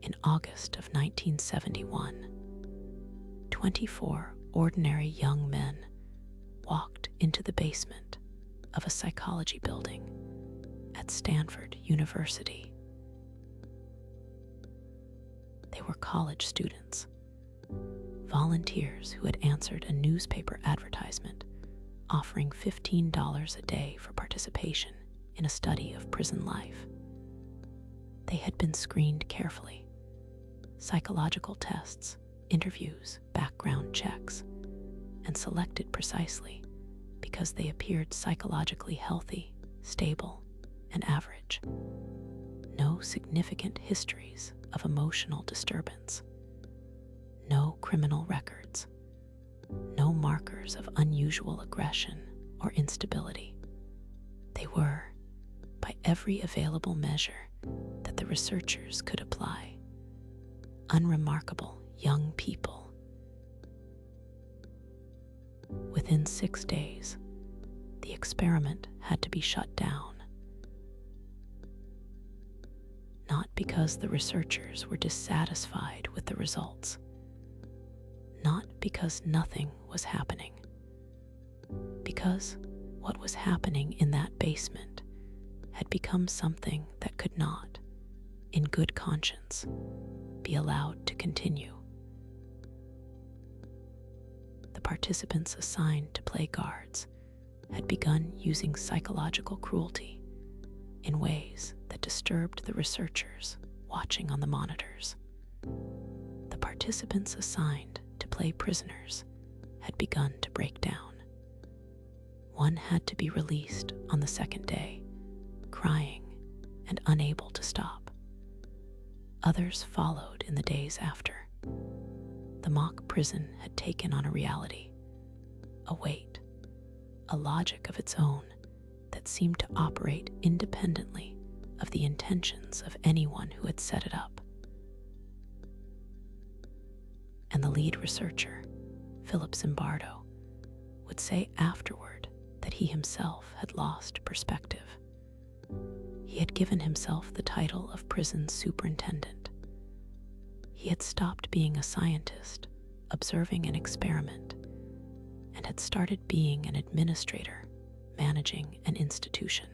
In August of 1971, 24 ordinary young men walked into the basement of a psychology building at Stanford University. They were college students, volunteers who had answered a newspaper advertisement offering $15 a day for participation in a study of prison life. They had been screened carefully. Psychological tests, interviews, background checks, and selected precisely because they appeared psychologically healthy, stable, and average. No significant histories of emotional disturbance. No criminal records. No markers of unusual aggression or instability. They were, by every available measure that the researchers could apply, unremarkable young people. Within 6 days, the experiment had to be shut down. Not because the researchers were dissatisfied with the results, not because nothing was happening, because what was happening in that basement had become something that could not, in good conscience, be allowed to continue. The participants assigned to play guards had begun using psychological cruelty in ways that disturbed the researchers watching on the monitors. The participants assigned to play prisoners had begun to break down. One had to be released on the second day, crying and unable to stop. Others followed in the days after. The mock prison had taken on a reality, a weight, a logic of its own that seemed to operate independently of the intentions of anyone who had set it up. And the lead researcher, Philip Zimbardo, would say afterward that he himself had lost perspective. He had given himself the title of prison superintendent. He had stopped being a scientist, observing an experiment, and had started being an administrator, managing an institution.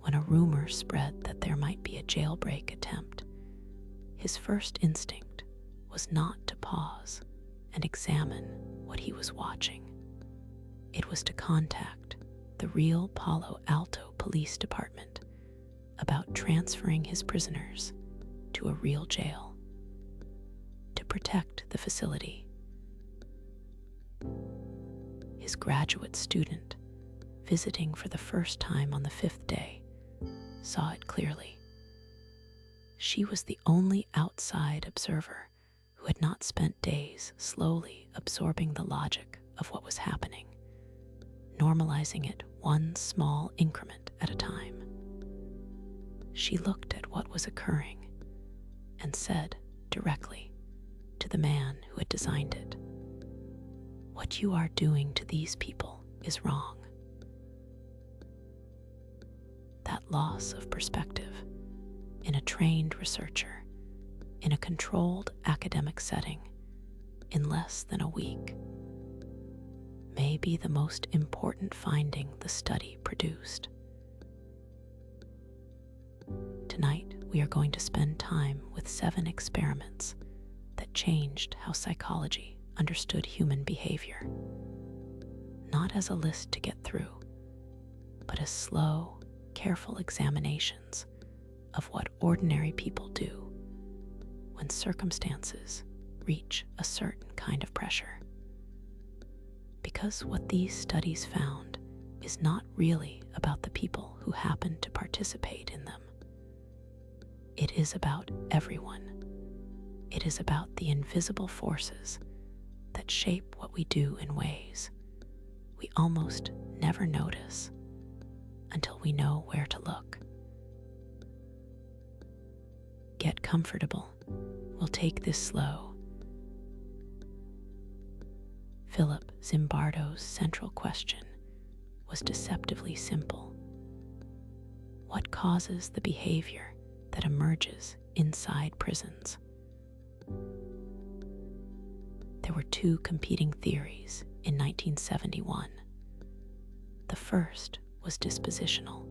When a rumor spread that there might be a jailbreak attempt, his first instinct was not to pause and examine what he was watching. It was to contact the real Palo Alto Police Department about transferring his prisoners to a real jail, to protect the facility. His graduate student, visiting for the first time on the 5th day, saw it clearly. She was the only outside observer who had not spent days slowly absorbing the logic of what was happening, normalizing it one small increment at a time. She looked at what was occurring and said directly to the man who had designed it, "What you are doing to these people is wrong." That loss of perspective in a trained researcher, in a controlled academic setting, in less than a week, may be the most important finding the study produced. Tonight, we are going to spend time with 7 experiments that changed how psychology understood human behavior, not as a list to get through, but as slow, careful examinations of what ordinary people do when circumstances reach a certain kind of pressure. Because what these studies found is not really about the people who happen to participate in them. It is about everyone. It is about the invisible forces that shape what we do in ways we almost never notice until we know where to look. Get comfortable. We'll take this slow. Philip Zimbardo's central question was deceptively simple. What causes the behavior that emerges inside prisons. There were two competing theories in 1971. The first was dispositional.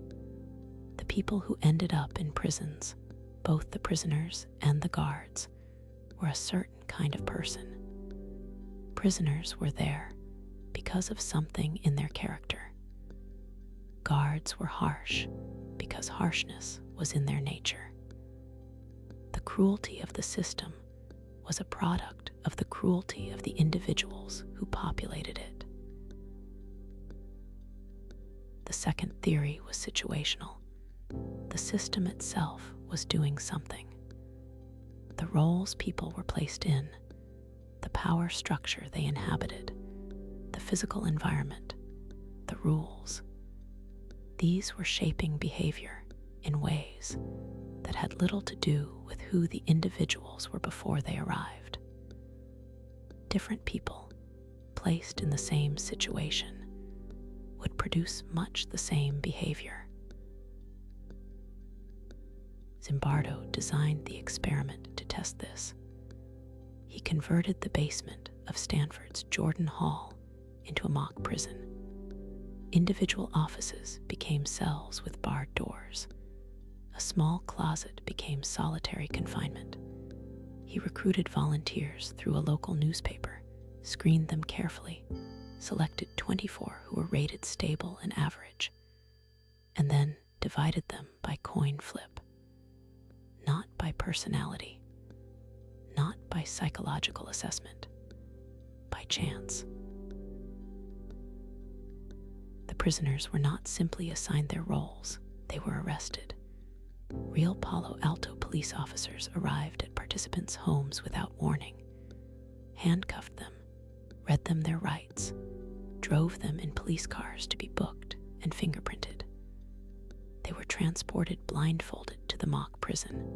The people who ended up in prisons, both the prisoners and the guards, were a certain kind of person. Prisoners were there because of something in their character. Guards were harsh because harshness was in their nature. The cruelty of the system was a product of the cruelty of the individuals who populated it. The second theory was situational. The system itself was doing something. The roles people were placed in, the power structure they inhabited, the physical environment, the rules. These were shaping behavior in ways that had little to do with who the individuals were before they arrived. Different people, placed in the same situation, would produce much the same behavior. Zimbardo designed the experiment to test this. He converted the basement of Stanford's Jordan Hall into a mock prison. Individual offices became cells with barred doors. A small closet became solitary confinement. He recruited volunteers through a local newspaper, screened them carefully, selected 24 who were rated stable and average, and then divided them by coin flip. Not by personality, not by psychological assessment, by chance. The prisoners were not simply assigned their roles, they were arrested. Real Palo Alto police officers arrived at participants' homes without warning, handcuffed them, read them their rights, drove them in police cars to be booked and fingerprinted. They were transported blindfolded to the mock prison.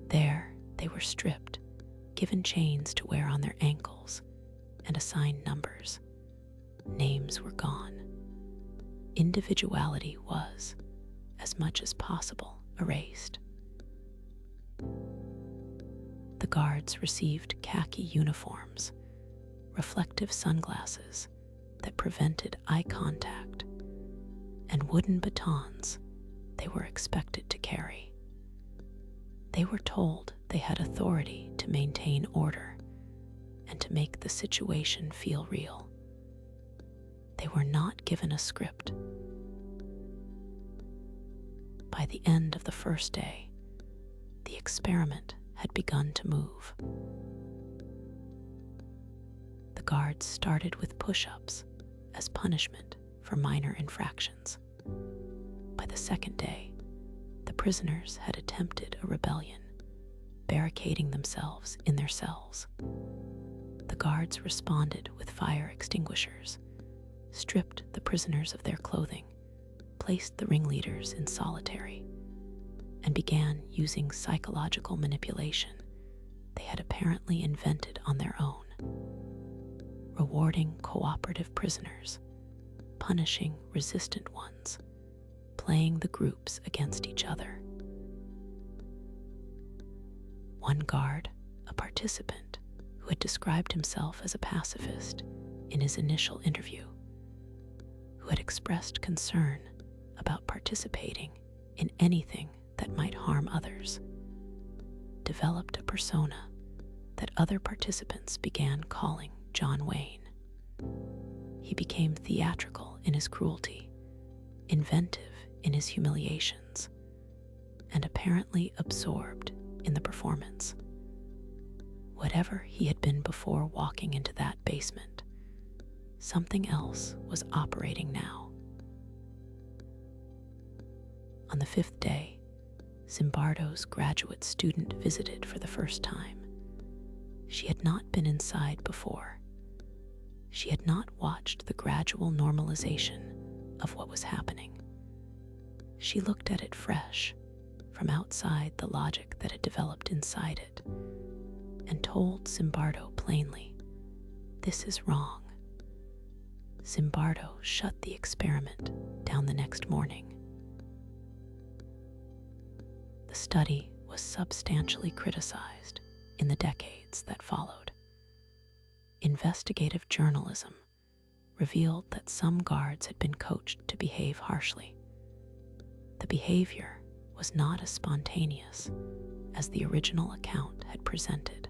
There, they were stripped, given chains to wear on their ankles, and assigned numbers. Names were gone. Individuality was, as much as possible, erased. The guards received khaki uniforms, reflective sunglasses that prevented eye contact, and wooden batons they were expected to carry. They were told they had authority to maintain order and to make the situation feel real. They were not given a script. By the end of the first day, the experiment had begun to move. The guards started with push-ups as punishment for minor infractions. By the second day, the prisoners had attempted a rebellion, barricading themselves in their cells. The guards responded with fire extinguishers, stripped the prisoners of their clothing, placed the ringleaders in solitary, and began using psychological manipulation they had apparently invented on their own, rewarding cooperative prisoners, punishing resistant ones, playing the groups against each other. One guard, a participant who had described himself as a pacifist in his initial interview, who had expressed concern about participating in anything that might harm others, developed a persona that other participants began calling John Wayne. He became theatrical in his cruelty, inventive in his humiliations, and apparently absorbed in the performance. Whatever he had been before walking into that basement, something else was operating now. On the fifth day, Zimbardo's graduate student visited for the first time. She had not been inside before. She had not watched the gradual normalization of what was happening. She looked at it fresh, from outside the logic that had developed inside it, and told Zimbardo plainly, "This is wrong." Zimbardo shut the experiment down the next morning. The study was substantially criticized in the decades that followed. Investigative journalism revealed that some guards had been coached to behave harshly. The behavior was not as spontaneous as the original account had presented.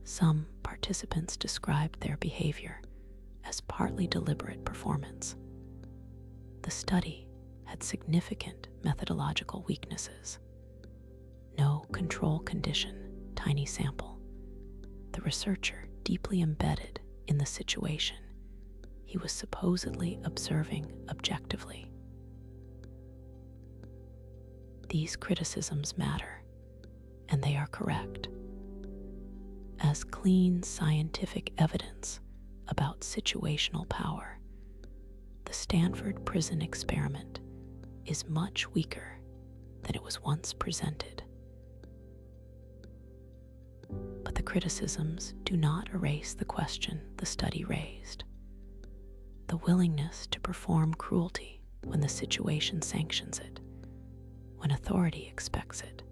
Some participants described their behavior as partly deliberate performance. The study had significant methodological weaknesses. No control condition, tiny sample. The researcher deeply embedded in the situation he was supposedly observing objectively. These criticisms matter, and they are correct. As clean scientific evidence about situational power, the Stanford prison experiment is much weaker than it was once presented. But the criticisms do not erase the question the study raised. The willingness to perform cruelty when the situation sanctions it, when authority expects it,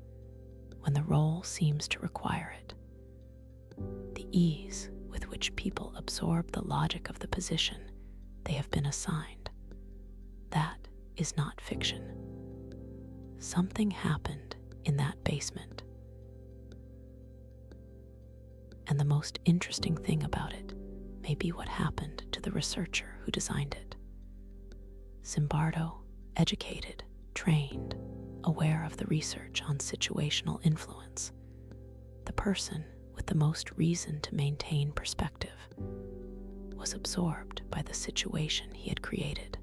when the role seems to require it. The ease with which people absorb the logic of the position they have been assigned. That is not fiction. Something happened in that basement. And the most interesting thing about it may be what happened to the researcher who designed it. Zimbardo, educated, trained, aware of the research on situational influence, the person with the most reason to maintain perspective, was absorbed by the situation he had created.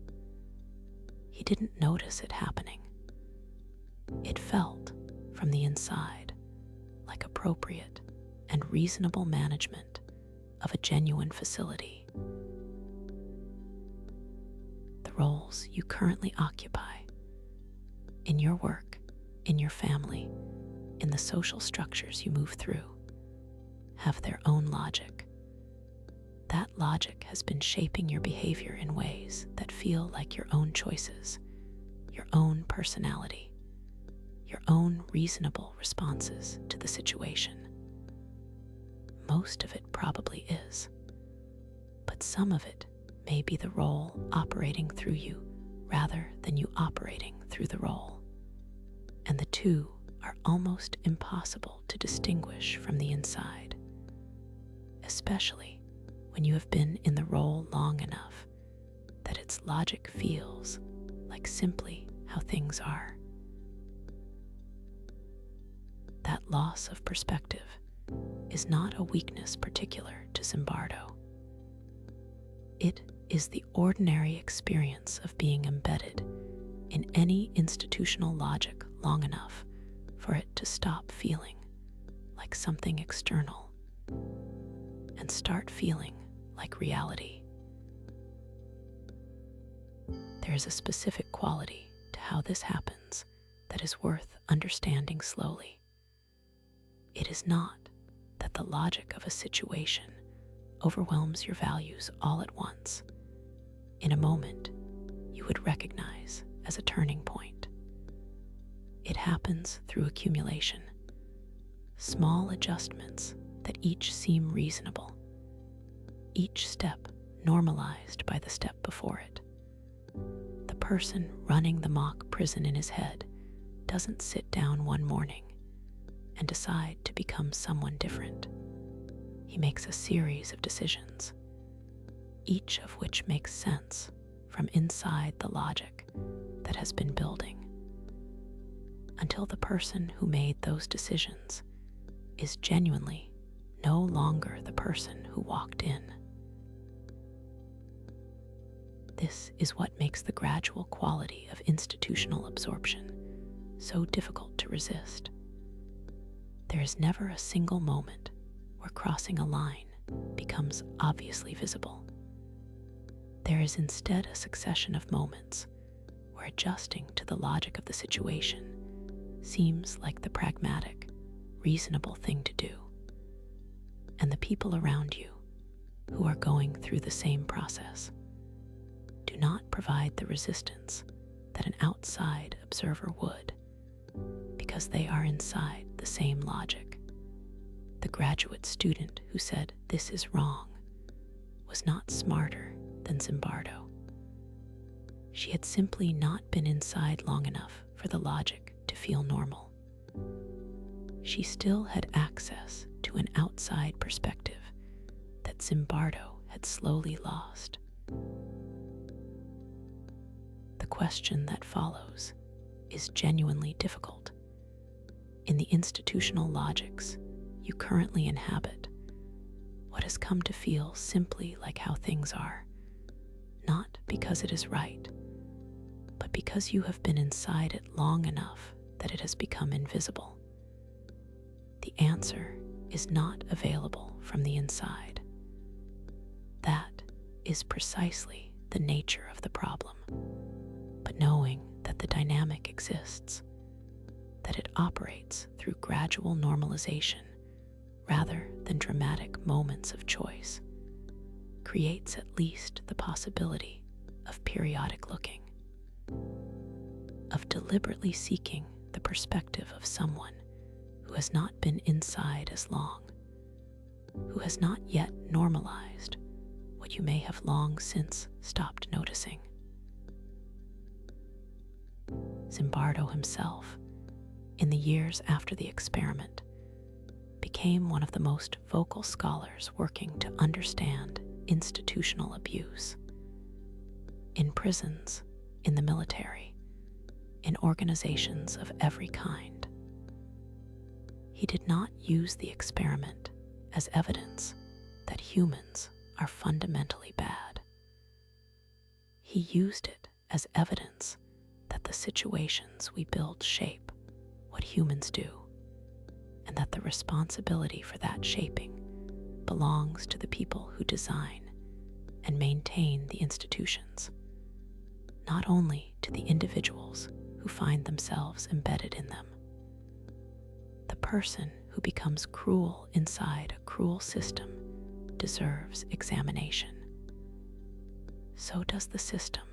He didn't notice it happening. It felt, from the inside, like appropriate and reasonable management of a genuine facility. The roles you currently occupy, in your work, in your family, in the social structures you move through, have their own logic. That logic has been shaping your behavior in ways that feel like your own choices, your own personality, your own reasonable responses to the situation. Most of it probably is, but some of it may be the role operating through you rather than you operating through the role. And the two are almost impossible to distinguish from the inside, especially when you have been in the role long enough that its logic feels like simply how things are. That loss of perspective is not a weakness particular to Zimbardo. It is the ordinary experience of being embedded in any institutional logic long enough for it to stop feeling like something external and start feeling like reality. There is a specific quality to how this happens that is worth understanding slowly. It is not that the logic of a situation overwhelms your values all at once, in a moment you would recognize as a turning point. It happens through accumulation, small adjustments that each seem reasonable, each step normalized by the step before it. The person running the mock prison in his head doesn't sit down one morning and decide to become someone different. He makes a series of decisions, each of which makes sense from inside the logic that has been building, until the person who made those decisions is genuinely no longer the person who walked in. This is what makes the gradual quality of institutional absorption so difficult to resist. There is never a single moment where crossing a line becomes obviously visible. There is instead a succession of moments where adjusting to the logic of the situation seems like the pragmatic, reasonable thing to do. And the people around you, who are going through the same process, do not provide the resistance that an outside observer would, because because they are inside the same logic. The graduate student who said this is wrong was not smarter than Zimbardo. She had simply not been inside long enough for the logic to feel normal. She still had access to an outside perspective that Zimbardo had slowly lost. The question that follows is genuinely difficult. In the institutional logics you currently inhabit, what has come to feel simply like how things are, not because it is right, but because you have been inside it long enough that it has become invisible. The answer is not available from the inside. That is precisely the nature of the problem. But knowing that the dynamic exists, that it operates through gradual normalization rather than dramatic moments of choice, creates at least the possibility of periodic looking, of deliberately seeking the perspective of someone who has not been inside as long, who has not yet normalized what you may have long since stopped noticing. Zimbardo himself, in the years after the experiment, became one of the most vocal scholars working to understand institutional abuse. In prisons, in the military, in organizations of every kind. He did not use the experiment as evidence that humans are fundamentally bad. He used it as evidence that the situations we build shape what humans do, and that the responsibility for that shaping belongs to the people who design and maintain the institutions, not only to the individuals who find themselves embedded in them. The person who becomes cruel inside a cruel system deserves examination. So does the system.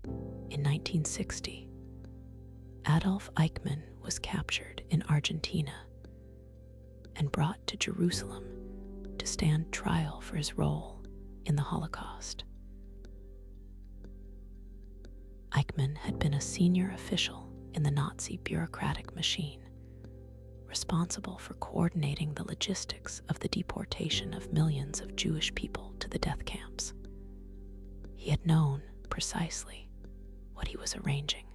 In 1960, Adolf Eichmann was captured in Argentina and brought to Jerusalem to stand trial for his role in the Holocaust. Eichmann had been a senior official in the Nazi bureaucratic machine, responsible for coordinating the logistics of the deportation of millions of Jewish people to the death camps. He had known precisely what he was arranging.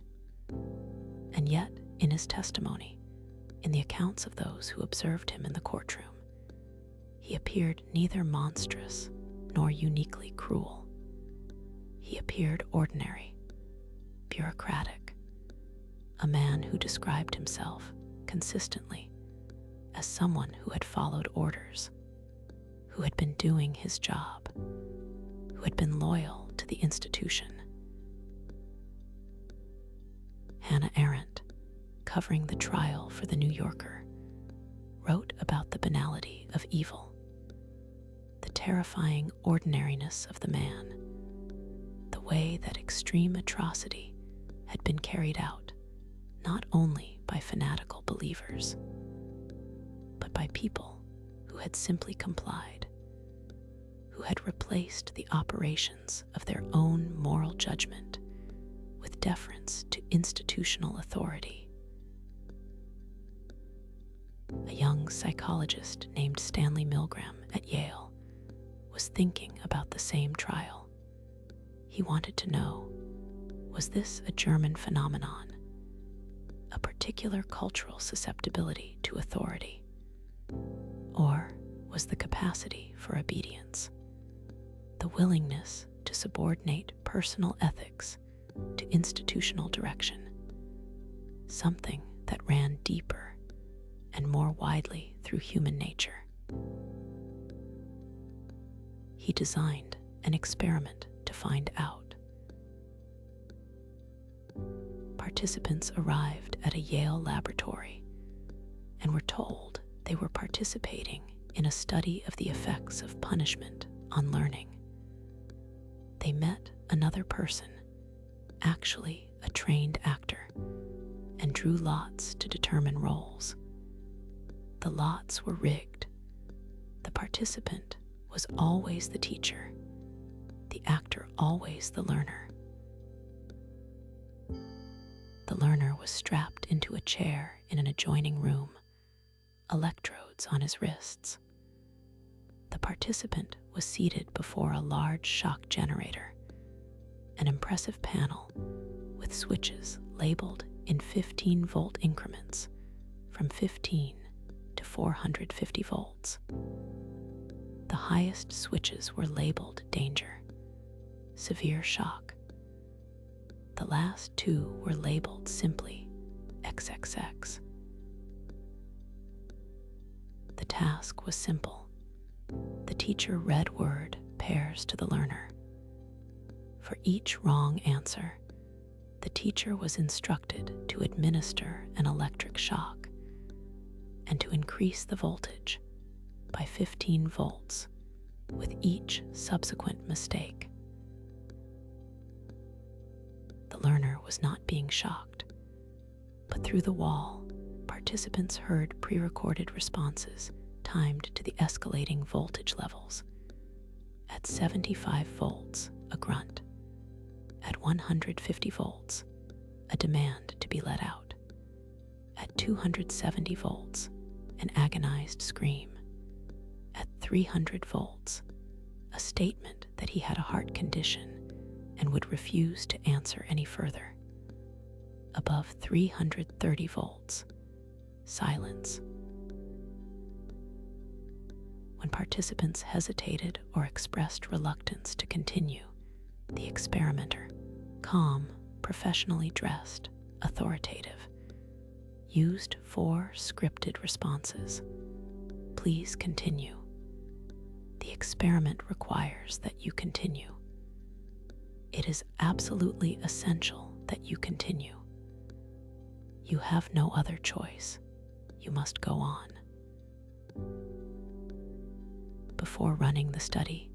And yet, in his testimony, in the accounts of those who observed him in the courtroom, he appeared neither monstrous nor uniquely cruel. He appeared ordinary, bureaucratic, a man who described himself consistently as someone who had followed orders, who had been doing his job, who had been loyal to the institution. Hannah Arendt, covering the trial for The New Yorker, wrote about the banality of evil, the terrifying ordinariness of the man, the way that extreme atrocity had been carried out not only by fanatical believers, but by people who had simply complied, who had replaced the operations of their own moral judgment with deference to institutional authority. A young psychologist named Stanley Milgram at Yale was thinking about the same trial. He wanted to know, was this a German phenomenon, a particular cultural susceptibility to authority, or was the capacity for obedience, the willingness to subordinate personal ethics to institutional direction, something that ran deeper and more widely through human nature? He designed an experiment to find out. Participants arrived at a Yale laboratory and were told they were participating in a study of the effects of punishment on learning. They met another person, actually a trained actor, and drew lots to determine roles. The lots were rigged. The participant was always the teacher, the actor always the learner. The learner was strapped into a chair in an adjoining room, electrodes on his wrists. The participant was seated before a large shock generator, an impressive panel with switches labeled in 15-volt increments from 15 to 450 volts. The highest switches were labeled danger, severe shock. The last two were labeled simply XXX. The task was simple. The teacher read word pairs to the learner. For each wrong answer, the teacher was instructed to administer an electric shock and to increase the voltage by 15 volts with each subsequent mistake. The learner was not being shocked, but through the wall, participants heard pre-recorded responses timed to the escalating voltage levels. At 75 volts, a grunt. At 150 volts, a demand to be let out. At 270 volts, an agonized scream. At 300 volts, a statement that he had a heart condition and would refuse to answer any further. Above 330 volts, silence. When participants hesitated or expressed reluctance to continue, the experimenter, calm, professionally dressed, authoritative, used 4 scripted responses. Please continue. The experiment requires that you continue. It is absolutely essential that you continue. You have no other choice. You must go on. Before running the study,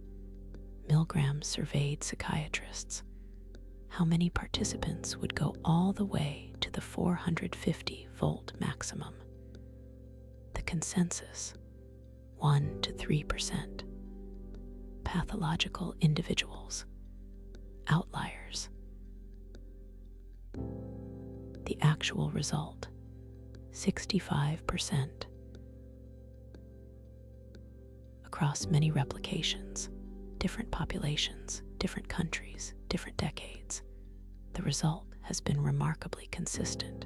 Milgram surveyed psychiatrists. How many participants would go all the way to the 450-volt maximum? The consensus, 1 to 3%. Pathological individuals, outliers. The actual result, 65%. Across many replications, different populations, different countries, different decades, the result has been remarkably consistent.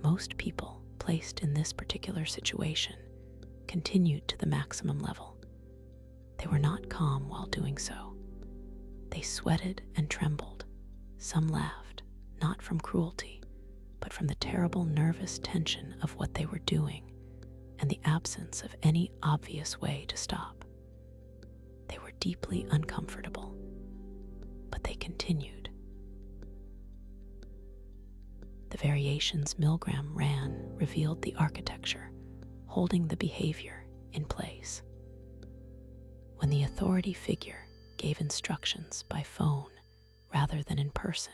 Most people placed in this particular situation continued to the maximum level. They were not calm while doing so. They sweated and trembled. Some laughed, not from cruelty, but from the terrible nervous tension of what they were doing and the absence of any obvious way to stop. They were deeply uncomfortable, but they continued. The variations Milgram ran revealed the architecture, holding the behavior in place. When the authority figure gave instructions by phone rather than in person,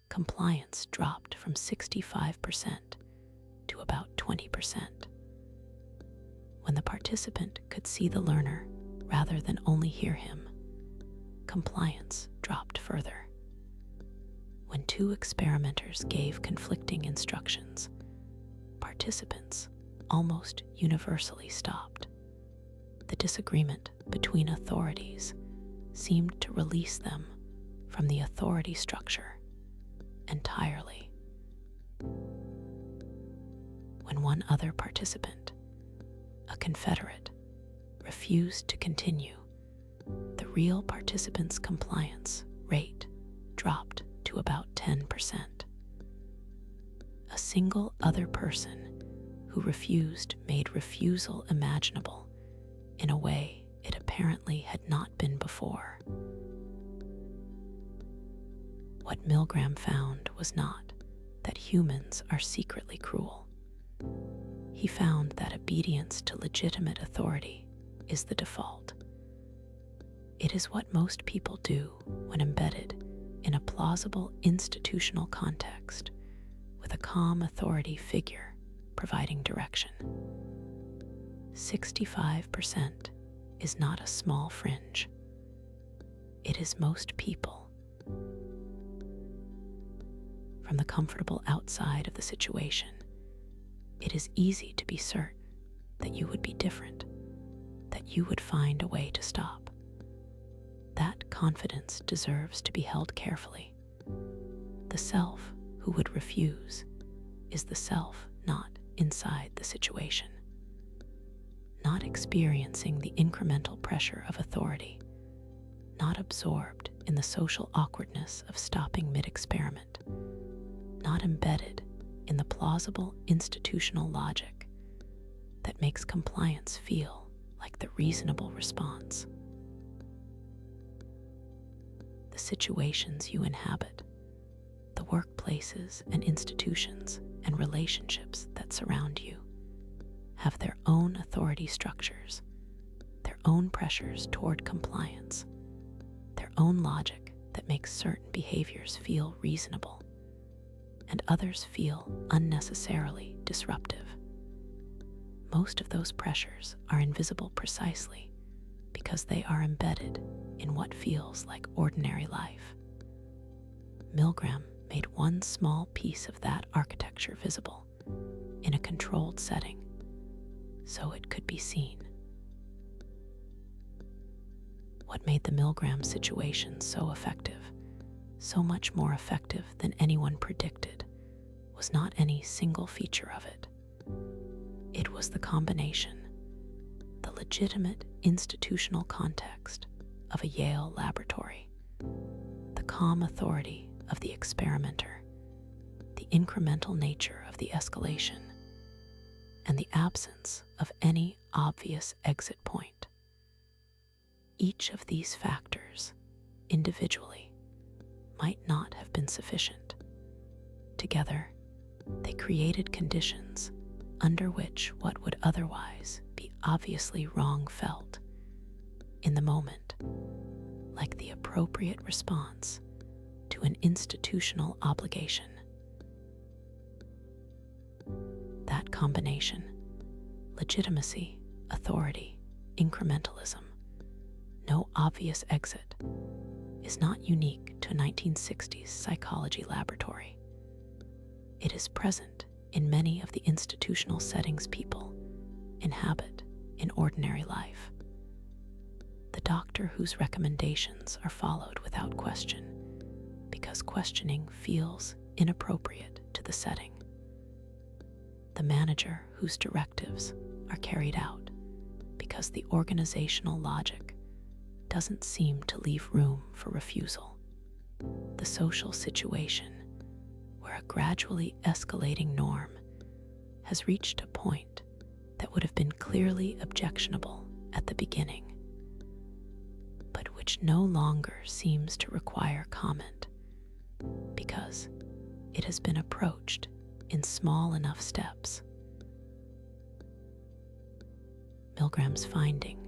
compliance dropped from 65% to about 20%. When the participant could see the learner rather than only hear him, compliance dropped further. When 2 experimenters gave conflicting instructions, participants almost universally stopped. The disagreement between authorities seemed to release them from the authority structure entirely. When one other participant, a Confederate, refused to continue, the real participant's compliance rate dropped to about 10%. A single other person who refused made refusal imaginable in a way it apparently had not been before. What Milgram found was not that humans are secretly cruel. He found that obedience to legitimate authority is the default. It is what most people do when embedded in a plausible institutional context with a calm authority figure providing direction. 65% is not a small fringe. It is most people. From the comfortable outside of the situation, it is easy to be certain that you would be different, that you would find a way to stop. That confidence deserves to be held carefully. The self who would refuse is the self not inside the situation, not experiencing the incremental pressure of authority, not absorbed in the social awkwardness of stopping mid-experiment, not embedded in the plausible institutional logic that makes compliance feel like the reasonable response. The situations you inhabit, the workplaces and institutions and relationships that surround you, have their own authority structures, their own pressures toward compliance, their own logic that makes certain behaviors feel reasonable and others feel unnecessarily disruptive. Most of those pressures are invisible precisely because they are embedded in what feels like ordinary life. Milgram made one small piece of that architecture visible in a controlled setting so it could be seen. What made the Milgram situation so effective, so much more effective than anyone predicted, was not any single feature of it. It was the combination, the legitimate institutional context of a Yale laboratory, the calm authority of the experimenter, the incremental nature of the escalation, and the absence of any obvious exit point. Each of these factors, individually, might not have been sufficient. Together, they created conditions under which what would otherwise be obviously wrong felt, in the moment, like the appropriate response to an institutional obligation. That combination, legitimacy, authority, incrementalism, no obvious exit, is not unique to a 1960s psychology laboratory. It is present in many of the institutional settings people inhabit in ordinary life. The doctor whose recommendations are followed without question because questioning feels inappropriate to the setting. The manager whose directives are carried out because the organizational logic doesn't seem to leave room for refusal. The social situation where a gradually escalating norm has reached a point that would have been clearly objectionable at the beginning, but which no longer seems to require comment because it has been approached in small enough steps. Milgram's finding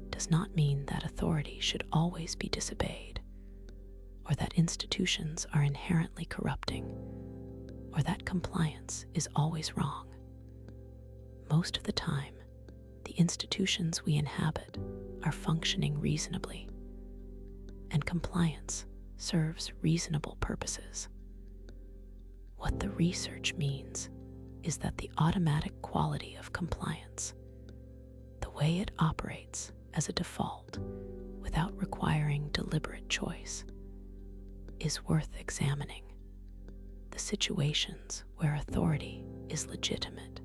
does not mean that authority should always be disobeyed, or that institutions are inherently corrupting, or that compliance is always wrong. Most of the time, the institutions we inhabit are functioning reasonably, and compliance serves reasonable purposes. What the research means is that the automatic quality of compliance, the way it operates as a default without requiring deliberate choice, is worth examining. The situations where authority is legitimate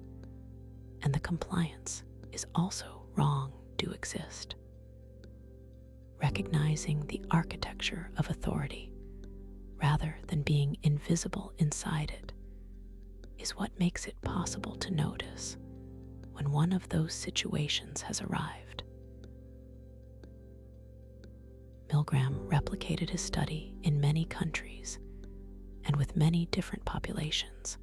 and the compliance is also wrong do exist. Recognizing the architecture of authority rather than being invisible inside it is what makes it possible to notice when one of those situations has arrived. Milgram replicated his study in many countries and with many different populations,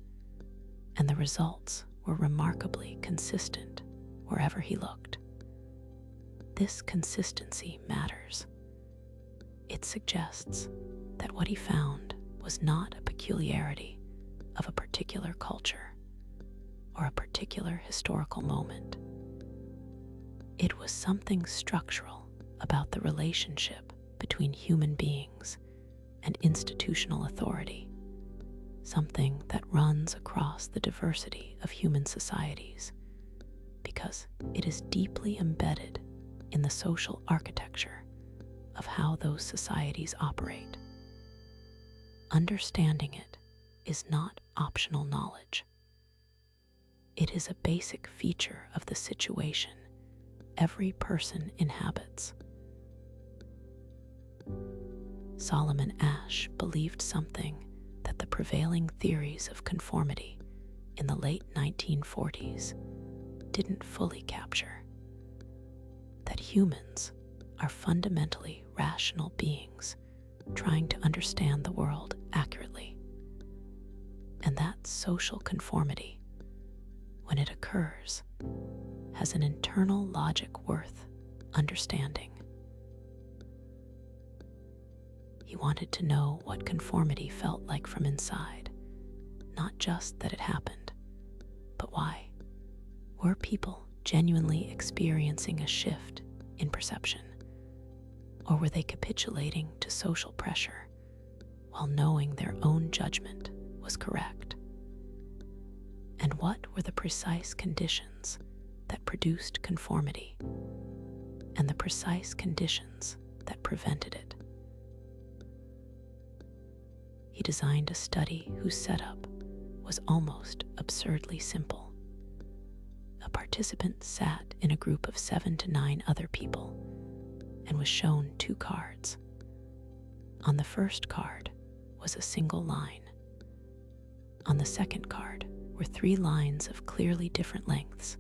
and the results were remarkably consistent wherever he looked. This consistency matters. It suggests that what he found was not a peculiarity of a particular culture or a particular historical moment. It was something structural about the relationship between human beings and institutional authority, something that runs across the diversity of human societies, because it is deeply embedded in the social architecture of how those societies operate. Understanding it is not optional knowledge. It is a basic feature of the situation every person inhabits. Solomon Asch believed something that the prevailing theories of conformity in the late 1940s didn't fully capture: that humans are fundamentally rational beings trying to understand the world accurately, and that social conformity, when it occurs, has an internal logic worth understanding. He wanted to know what conformity felt like from inside, not just that it happened, but why. Were people genuinely experiencing a shift in perception, or were they capitulating to social pressure while knowing their own judgment was correct? And what were the precise conditions that produced conformity, and the precise conditions that prevented it? He designed a study whose setup was almost absurdly simple. A participant sat in a group of 7 to 9 other people and was shown 2 cards. On the first card was a single line. On the second card were 3 lines of clearly different lengths,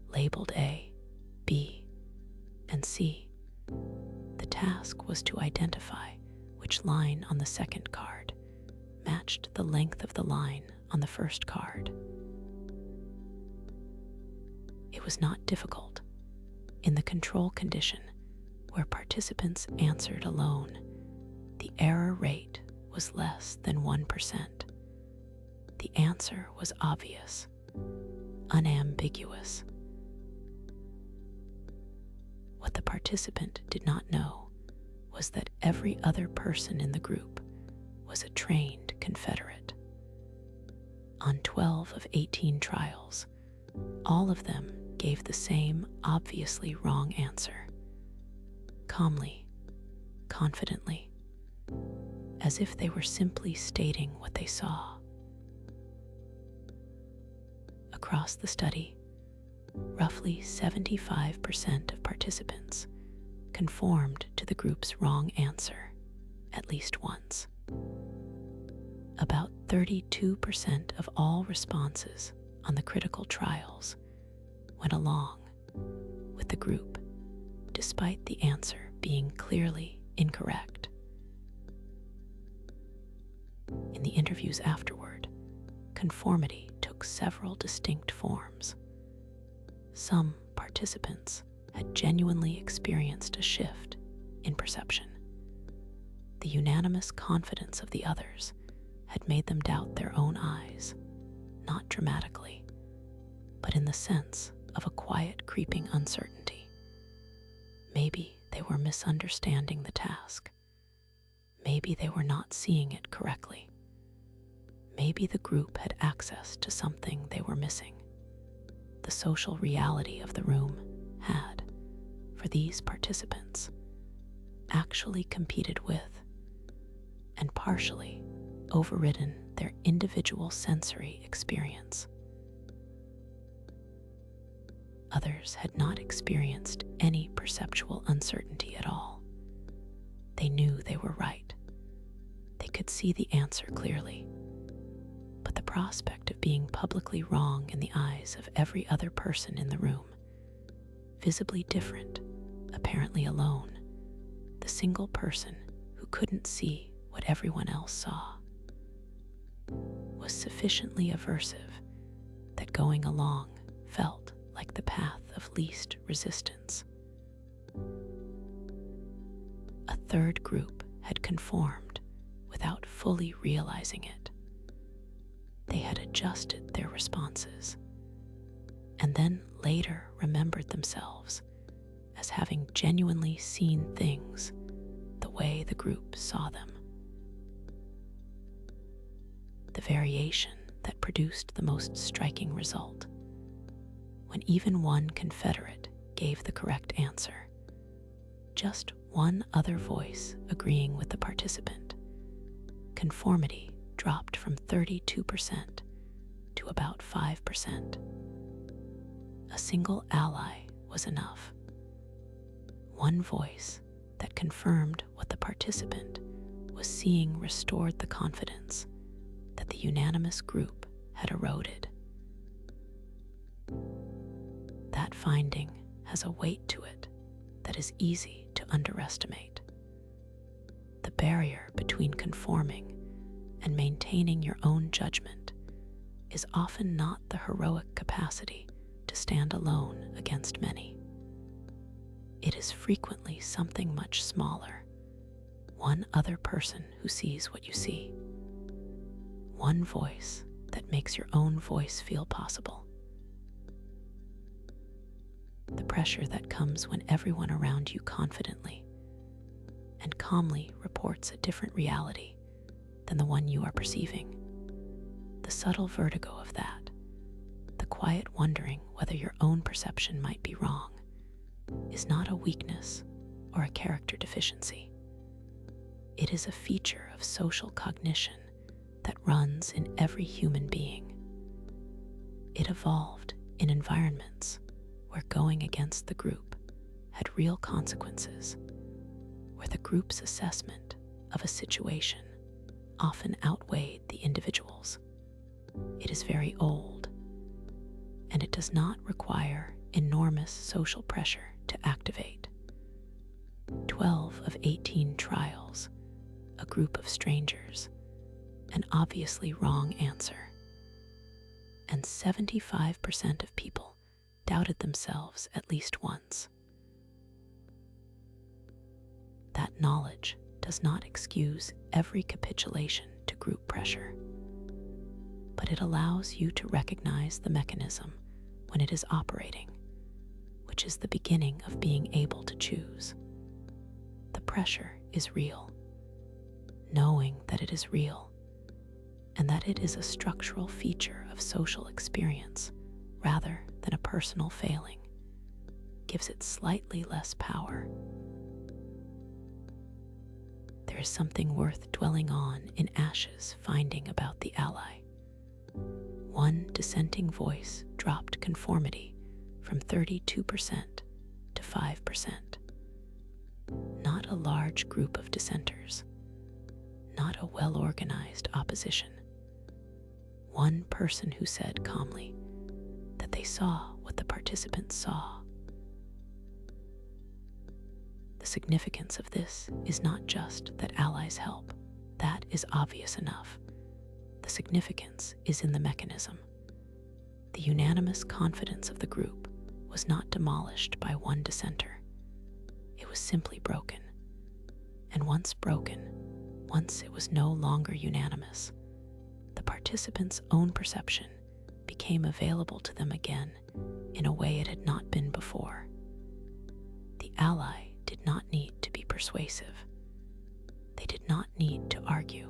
labeled A, B, and C. The task was to identify which line on the second card matched the length of the line on the first card. It was not difficult. In the control condition, where participants answered alone, the error rate was less than 1%. The answer was obvious, unambiguous. What the participant did not know was that every other person in the group was a trained Confederate. On 12 of 18 trials, all of them gave the same obviously wrong answer, calmly, confidently, as if they were simply stating what they saw. Across the study, roughly 75% of participants conformed to the group's wrong answer at least once. About 32% of all responses on the critical trials went along with the group, despite the answer being clearly incorrect. In the interviews afterward, conformity took several distinct forms. Some participants had genuinely experienced a shift in perception. The unanimous confidence of the others had made them doubt their own eyes, not dramatically, but in the sense of a quiet, creeping uncertainty. Maybe they were misunderstanding the task. Maybe they were not seeing it correctly. Maybe the group had access to something they were missing. The social reality of the room had, for these participants, actually competed with and partially overridden their individual sensory experience. Others had not experienced any perceptual uncertainty at all. They knew they were right. They could see the answer clearly. But the prospect of being publicly wrong in the eyes of every other person in the room, visibly different, apparently alone, the single person who couldn't see what everyone else saw, was sufficiently aversive that going along felt like the path of least resistance. A third group had conformed without fully realizing it. they had adjusted their responses, and then later remembered themselves as having genuinely seen things the way the group saw them. The variation that produced the most striking result, when even one Confederate gave the correct answer, just one other voice agreeing with the participant, conformity dropped from 32% to about 5%. A single ally was enough. One voice that confirmed what the participant was seeing restored the confidence that the unanimous group had eroded. That finding has a weight to it that is easy to underestimate. The barrier between conforming and maintaining your own judgment is often not the heroic capacity to stand alone against many. It is frequently something much smaller, one other person who sees what you see, one voice that makes your own voice feel possible. The pressure that comes when everyone around you confidently and calmly reports a different reality than the one you are perceiving. The subtle vertigo of that, the quiet wondering whether your own perception might be wrong, is not a weakness or a character deficiency. It is a feature of social cognition that runs in every human being. It evolved in environments where going against the group had real consequences, where the group's assessment of a situation often outweighed the individual's. It is very old, and it does not require enormous social pressure to activate. 12 of 18 trials, a group of strangers, an obviously wrong answer, and 75% of people doubted themselves at least once. That knowledge does not excuse every capitulation to group pressure, but it allows you to recognize the mechanism when it is operating, which is the beginning of being able to choose. The pressure is real. Knowing that it is real, and that it is a structural feature of social experience rather than a personal failing, gives it slightly less power. There is something worth dwelling on in Asch's finding about the ally. One dissenting voice dropped conformity from 32% to 5%. Not a large group of dissenters, not a well-organized opposition. One person who said calmly that they saw what the participants saw. The significance of this is not just that allies help. That is obvious enough. The significance is in the mechanism. The unanimous confidence of the group was not demolished by one dissenter. It was simply broken. And once broken, once it was no longer unanimous, the participants' own perception became available to them again in a way it had not been before. The ally did not need to be persuasive. They did not need to argue.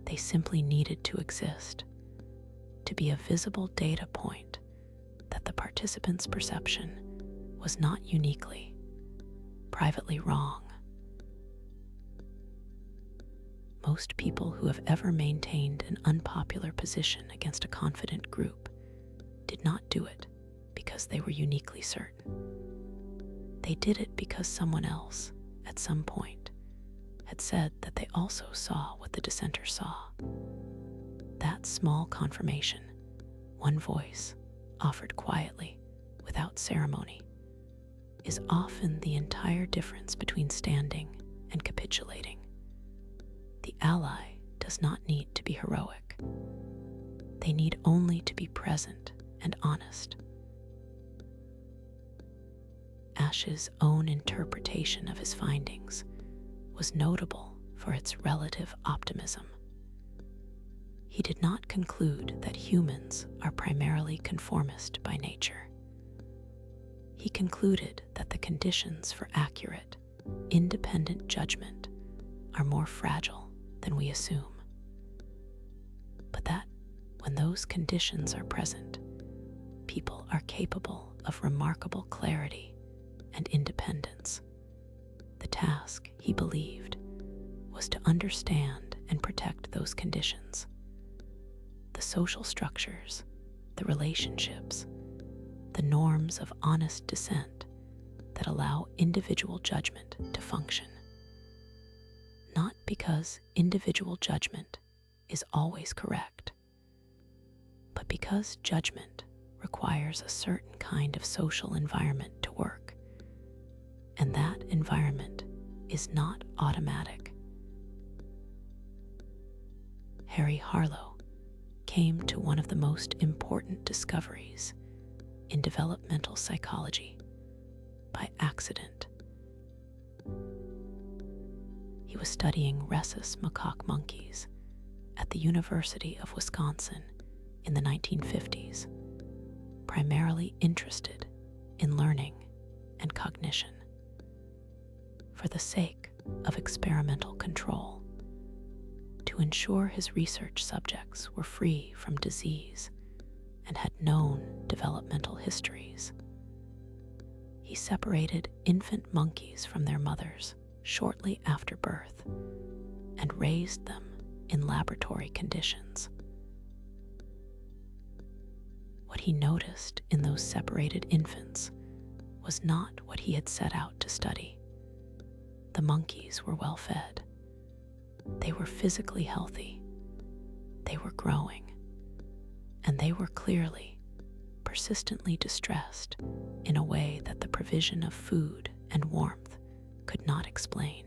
They simply needed to exist, to be a visible data point that the participants' perception was not uniquely, privately wrong. Most people who have ever maintained an unpopular position against a confident group did not do it because they were uniquely certain. They did it because someone else, at some point, had said that they also saw what the dissenter saw. That small confirmation, one voice, offered quietly, without ceremony, is often the entire difference between standing and capitulating. The ally does not need to be heroic. They need only to be present and honest. Asch's own interpretation of his findings was notable for its relative optimism. He did not conclude that humans are primarily conformist by nature. He concluded that the conditions for accurate, independent judgment are more fragile than we assume, but that when those conditions are present, people are capable of remarkable clarity and independence. The task, he believed, was to understand and protect those conditions, the social structures, the relationships, the norms of honest dissent that allow individual judgment to function. Not because individual judgment is always correct, but because judgment requires a certain kind of social environment to work, and that environment is not automatic. Harlow came to one of the most important discoveries in developmental psychology by accident. He was studying rhesus macaque monkeys at the University of Wisconsin in the 1950s, primarily interested in learning and cognition. For the sake of experimental control, to ensure his research subjects were free from disease and had known developmental histories, he separated infant monkeys from their mothers shortly after birth and raised them in laboratory conditions. What he noticed in those separated infants was not what he had set out to study. The monkeys were well fed. They were physically healthy. They were growing. And they were clearly, persistently distressed in a way that the provision of food and warmth could not explain.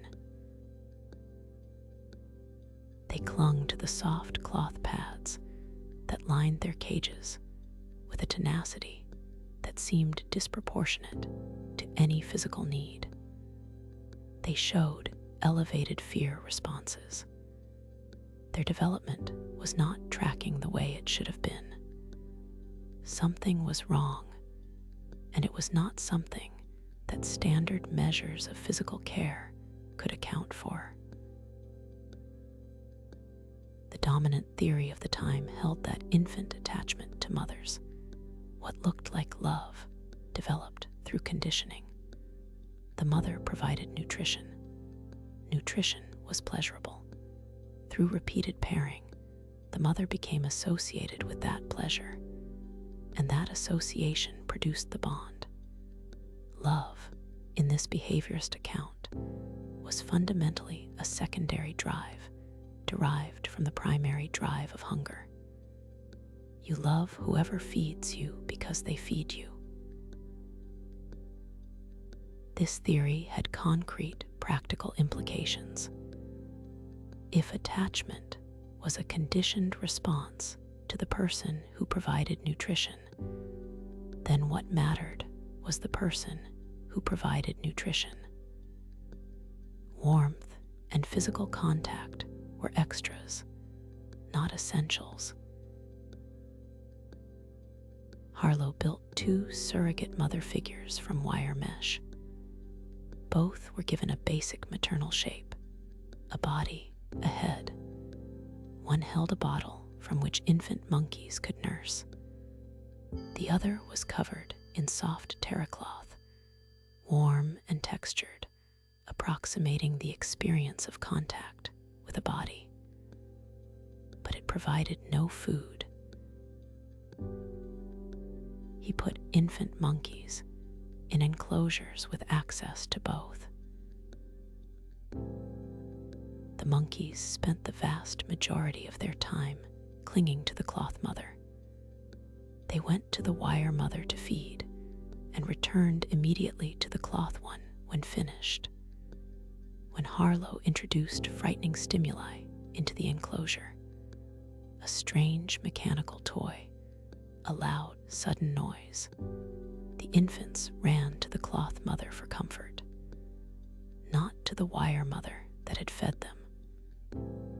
They clung to the soft cloth pads that lined their cages with a tenacity that seemed disproportionate to any physical need. They showed elevated fear responses. Their development was not tracking the way it should have been. Something was wrong, and it was not something that standard measures of physical care could account for. The dominant theory of the time held that infant attachment to mothers, what looked like love, developed through conditioning. The mother provided nutrition. Nutrition was pleasurable. Through repeated pairing, the mother became associated with that pleasure, and that association produced the bond. Love, in this behaviorist account, was fundamentally a secondary drive derived from the primary drive of hunger. You love whoever feeds you because they feed you. This theory had concrete, practical implications. If attachment was a conditioned response to the person who provided nutrition, then what mattered was the person who provided nutrition. Warmth and physical contact were extras, not essentials. Harlow built 2 surrogate mother figures from wire mesh. Both were given a basic maternal shape, a body, a head. One held a bottle from which infant monkeys could nurse. The other was covered in soft terracloth, warm and textured, approximating the experience of contact with a body. But it provided no food. He put infant monkeys in enclosures with access to both. The monkeys spent the vast majority of their time clinging to the cloth mother. They went to the wire mother to feed and returned immediately to the cloth one when finished. When Harlow introduced frightening stimuli into the enclosure, a strange mechanical toy, a loud, sudden noise, the infants ran to the cloth mother for comfort, not to the wire mother that had fed them,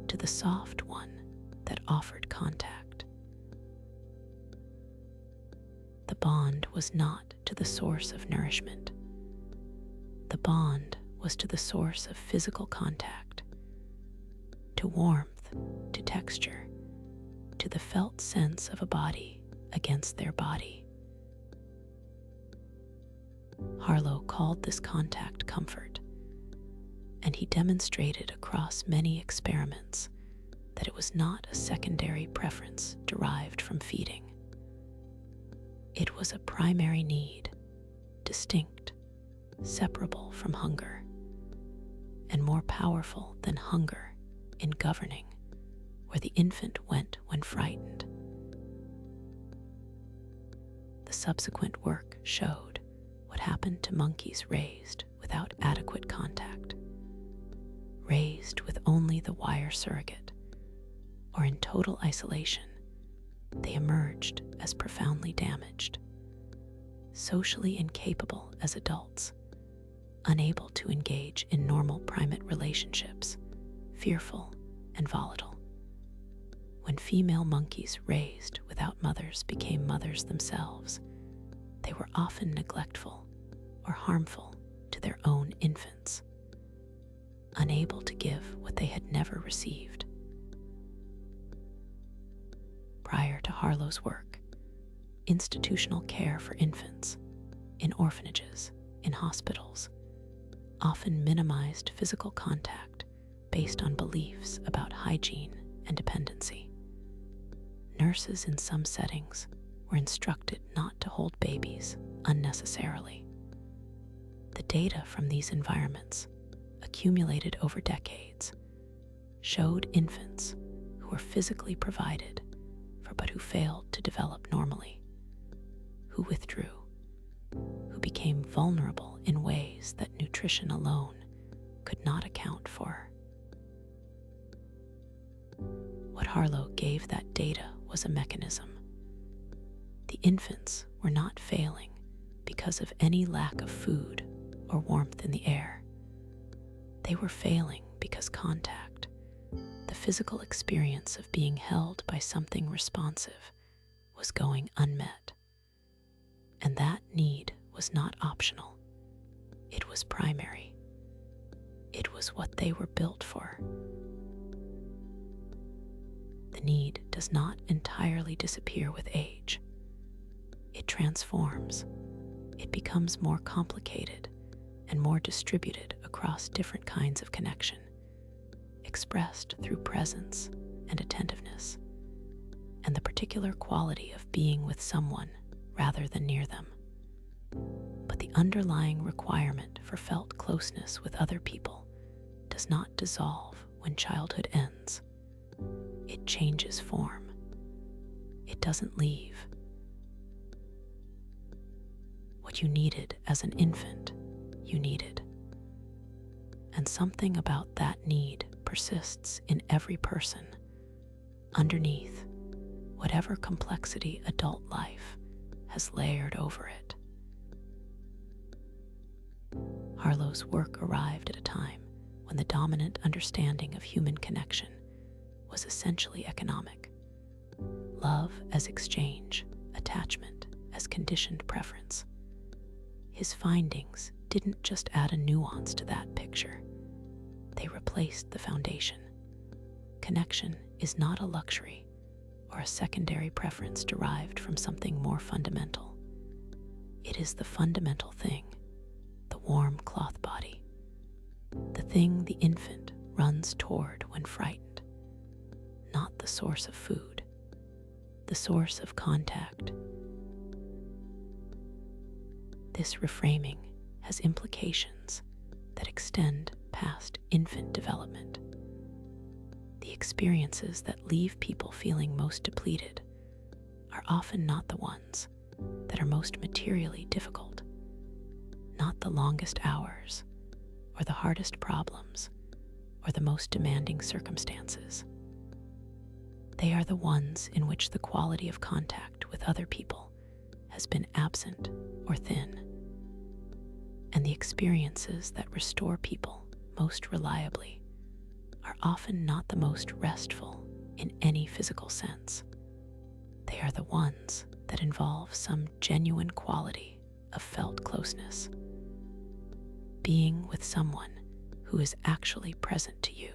to the soft one that offered contact. The bond was not to the source of nourishment. The bond was to the source of physical contact, to warmth, to texture, to the felt sense of a body against their body. Harlow called this contact comfort, and he demonstrated across many experiments that it was not a secondary preference derived from feeding. It was a primary need, distinct, separable from hunger, and more powerful than hunger in governing where the infant went when frightened. The subsequent work showed what happened to monkeys raised without adequate contact, raised with only the wire surrogate, or in total isolation. They emerged as profoundly damaged, socially incapable as adults, unable to engage in normal primate relationships, fearful and volatile. When female monkeys raised without mothers became mothers themselves, they were often neglectful or harmful to their own infants, unable to give what they had never received. Prior to Harlow's work, institutional care for infants, in orphanages, in hospitals, often minimized physical contact based on beliefs about hygiene and dependency. Nurses in some settings were instructed not to hold babies unnecessarily. The data from these environments, accumulated over decades, showed infants who were physically provided for but who failed to develop normally, who withdrew, who became vulnerable in ways that nutrition alone could not account for. What Harlow gave that data was a mechanism. The infants were not failing because of any lack of food or warmth in the air. They were failing because contact, the physical experience of being held by something responsive, was going unmet. And that need was not optional. It was primary. It was what they were built for. The need does not entirely disappear with age. It transforms. It becomes more complicated and more distributed across different kinds of connection, expressed through presence and attentiveness, and the particular quality of being with someone rather than near them. But the underlying requirement for felt closeness with other people does not dissolve when childhood ends. It changes form. It doesn't leave. What you needed as an infant, you needed. And something about that need persists in every person, underneath whatever complexity adult life has layered over it. Harlow's work arrived at a time when the dominant understanding of human connection was essentially economic. Love as exchange, attachment as conditioned preference. His findings didn't just add a nuance to that picture. They replaced the foundation. Connection is not a luxury or a secondary preference derived from something more fundamental. It is the fundamental thing, the warm cloth body, the thing the infant runs toward when frightened, not the source of food, the source of contact. This reframing has implications that extend past infant development. The experiences that leave people feeling most depleted are often not the ones that are most materially difficult, not the longest hours, or the hardest problems, or the most demanding circumstances. They are the ones in which the quality of contact with other people has been absent or thin, and the experiences that restore people most reliably are often not the most restful in any physical sense. They are the ones that involve some genuine quality of felt closeness. Being with someone who is actually present to you,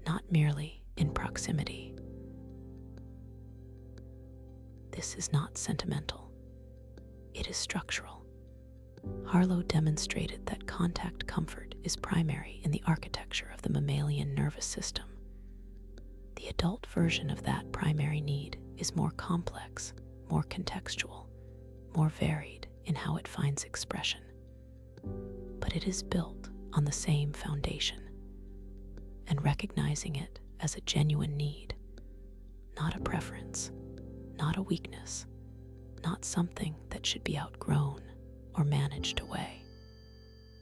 not merely in proximity. This is not sentimental. It is structural. Harlow demonstrated that contact comfort is primary in the architecture of the mammalian nervous system. The adult version of that primary need is more complex, more contextual, more varied in how it finds expression. But it is built on the same foundation, and recognizing it as a genuine need, not a preference, not a weakness, not something that should be outgrown or managed away,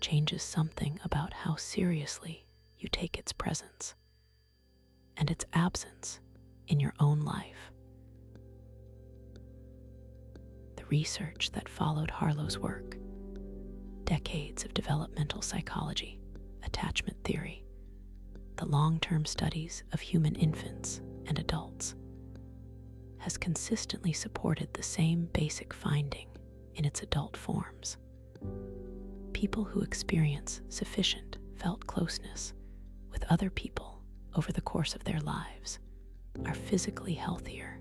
changes something about how seriously you take its presence and its absence in your own life. The research that followed Harlow's work, decades of developmental psychology, attachment theory, the long-term studies of human infants and adults, has consistently supported the same basic finding in its adult forms. People who experience sufficient felt closeness with other people over the course of their lives are physically healthier,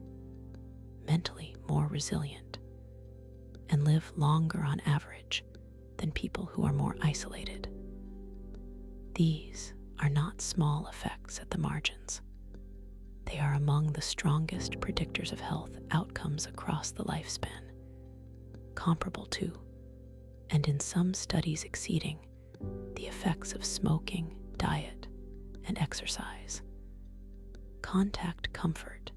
mentally more resilient, and live longer on average than people who are more isolated. These are not small effects at the margins. They are among the strongest predictors of health outcomes across the lifespan, comparable to, and in some studies exceeding, the effects of smoking, diet, and exercise. Contact comfort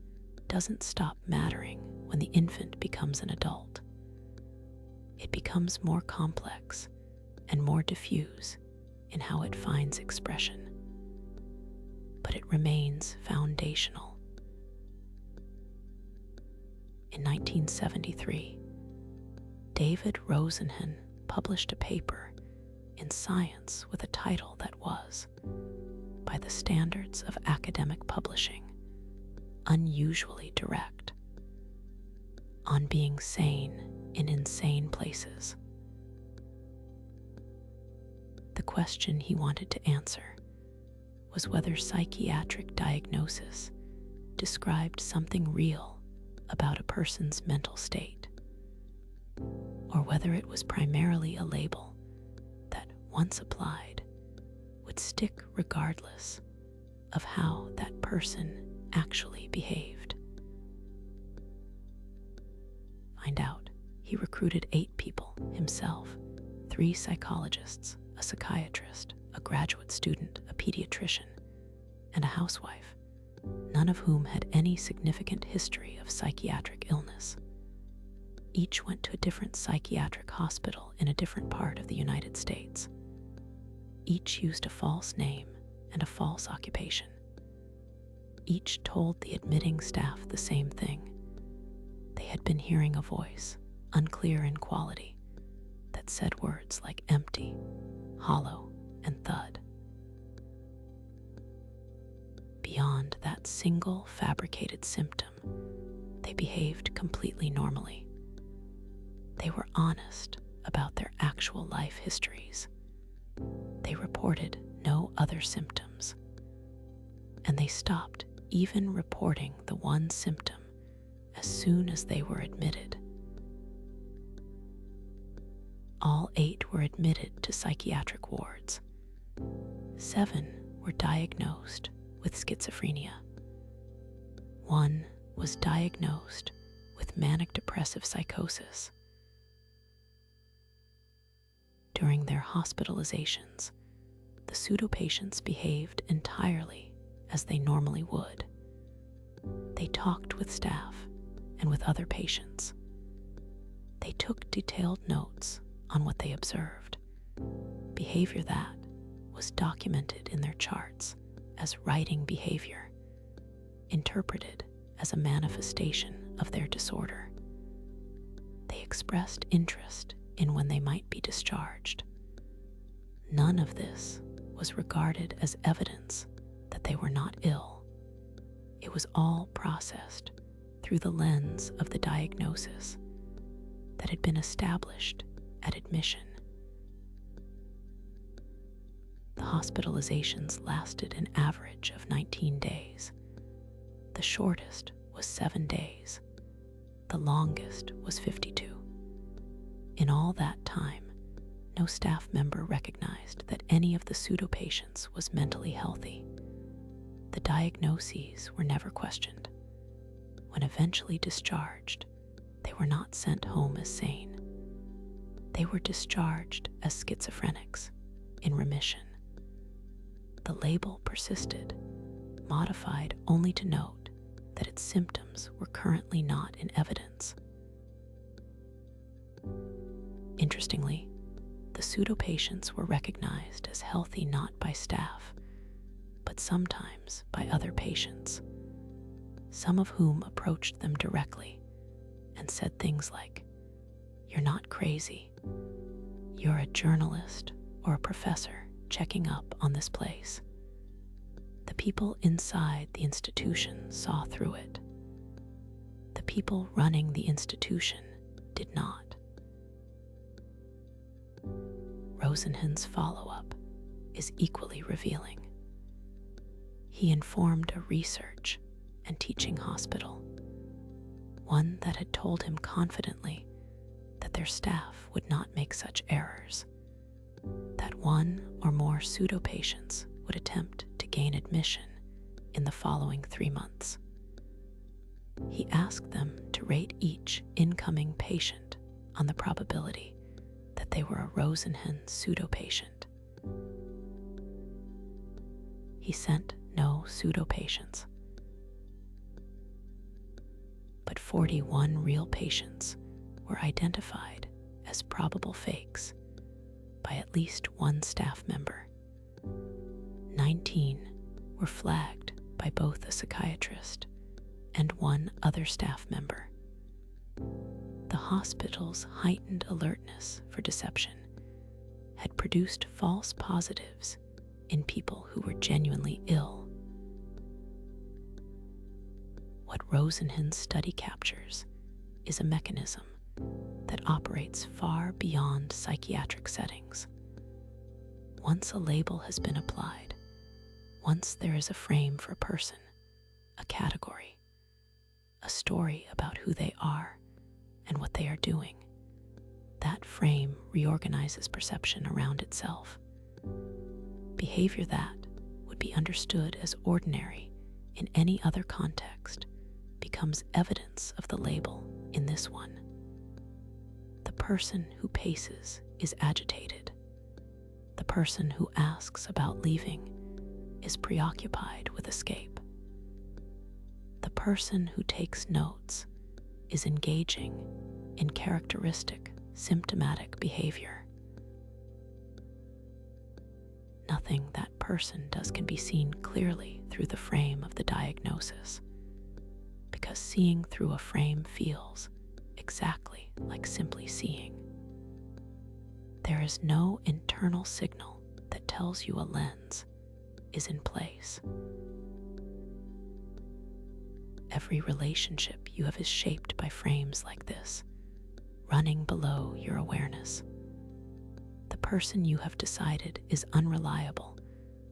doesn't stop mattering when the infant becomes an adult. It becomes more complex and more diffuse in how it finds expression, but it remains foundational. In 1973, David Rosenhan published a paper in Science with a title that was, by the standards of academic publishing, unusually direct, on being sane in insane places. The question he wanted to answer was whether psychiatric diagnosis described something real about a person's mental state, or whether it was primarily a label that, once applied, would stick regardless of how that person actually behaved. Find out, he recruited 8 people himself, 3 psychologists, a psychiatrist, a graduate student, a pediatrician, and a housewife, none of whom had any significant history of psychiatric illness. Each went to a different psychiatric hospital in a different part of the United States. Each used a false name and a false occupation. Each told the admitting staff the same thing. They had been hearing a voice, unclear in quality, that said words like empty, hollow, and thud. Beyond that single fabricated symptom, they behaved completely normally. They were honest about their actual life histories. They reported no other symptoms, and they stopped even reporting the one symptom as soon as they were admitted. All 8 were admitted to psychiatric wards. 7 were diagnosed with schizophrenia. 1 was diagnosed with manic depressive psychosis. During their hospitalizations, the pseudopatients behaved entirely as they normally would. They talked with staff and with other patients. They took detailed notes on what they observed, behavior that was documented in their charts as writing behavior, interpreted as a manifestation of their disorder. They expressed interest in when they might be discharged. None of this was regarded as evidence that they were not ill. It was all processed through the lens of the diagnosis that had been established at admission. The hospitalizations lasted an average of 19 days. The shortest was 7 days. The longest was 52. In all that time, no staff member recognized that any of the pseudo-patients was mentally healthy. The diagnoses were never questioned. When eventually discharged, they were not sent home as sane. They were discharged as schizophrenics in remission. The label persisted, modified only to note that its symptoms were currently not in evidence. Interestingly, the pseudo-patients were recognized as healthy not by staff, but sometimes by other patients, some of whom approached them directly and said things like, "You're not crazy. You're a journalist or a professor checking up on this place." The people inside the institution saw through it. The people running the institution did not. Rosenhan's follow-up is equally revealing. He informed a research and teaching hospital, one that had told him confidently that their staff would not make such errors, that one or more pseudo-patients would attempt to gain admission in the following 3 months. He asked them to rate each incoming patient on the probability that they were a Rosenhan pseudo-patient. He sent no pseudo-patients, but 41 real patients were identified as probable fakes by at least one staff member. 19 were flagged by both a psychiatrist and one other staff member. The hospital's heightened alertness for deception had produced false positives in people who were genuinely ill. What Rosenhan's study captures is a mechanism that operates far beyond psychiatric settings. Once a label has been applied, once there is a frame for a person, a category, a story about who they are and what they are doing, that frame reorganizes perception around itself. Behavior that would be understood as ordinary in any other context becomes evidence of the label in this one. The person who paces is agitated. The person who asks about leaving is preoccupied with escape. The person who takes notes is engaging in characteristic, symptomatic behavior. Nothing that person does can be seen clearly through the frame of the diagnosis, because seeing through a frame feels exactly like simply seeing. There is no internal signal that tells you a lens is in place. Every relationship you have is shaped by frames like this, running below your awareness. The person you have decided is unreliable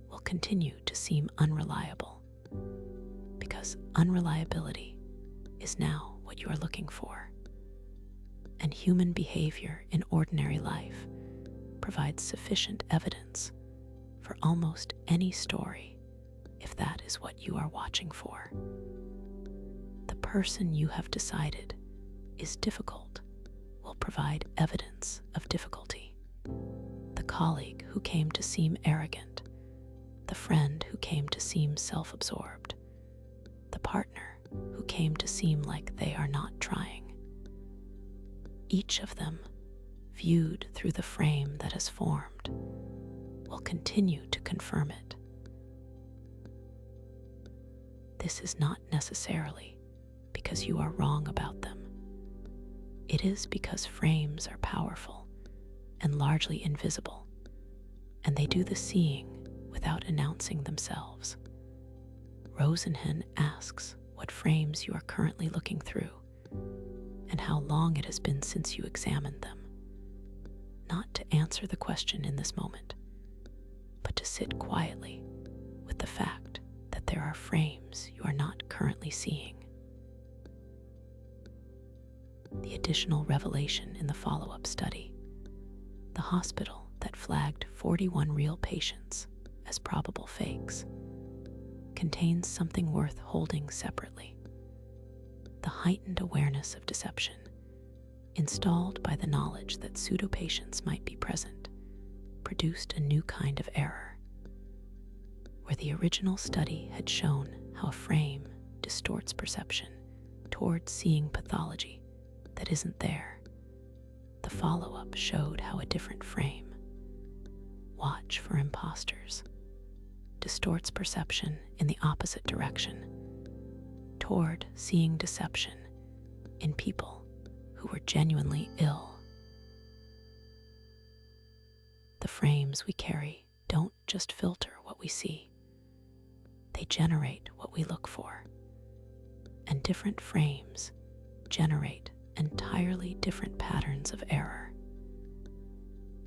will continue to seem unreliable, because unreliability is now what you are looking for. And human behavior in ordinary life provides sufficient evidence for almost any story if that is what you are watching for. The person you have decided is difficult will provide evidence of difficulty. The colleague who came to seem arrogant, the friend who came to seem self-absorbed, the partner who came to seem like they are not trying. Each of them, viewed through the frame that is formed, will continue to confirm it. This is not necessarily because you are wrong about them. It is because frames are powerful and largely invisible, and they do the seeing without announcing themselves. Rosenhan asks what frames you are currently looking through and how long it has been since you examined them. Not to answer the question in this moment, but to sit quietly with the fact that there are frames you are not currently seeing. The additional revelation in the follow-up study, the hospital that flagged 41 real patients as probable fakes, contains something worth holding separately. The heightened awareness of deception, installed by the knowledge that pseudo-patients might be present, produced a new kind of error. Where the original study had shown how a frame distorts perception towards seeing pathology that isn't there, the follow-up showed how a different frame, watch for imposters, distorts perception in the opposite direction, toward seeing deception in people who were genuinely ill. The frames we carry don't just filter what we see, they generate what we look for. And different frames generate entirely different patterns of error.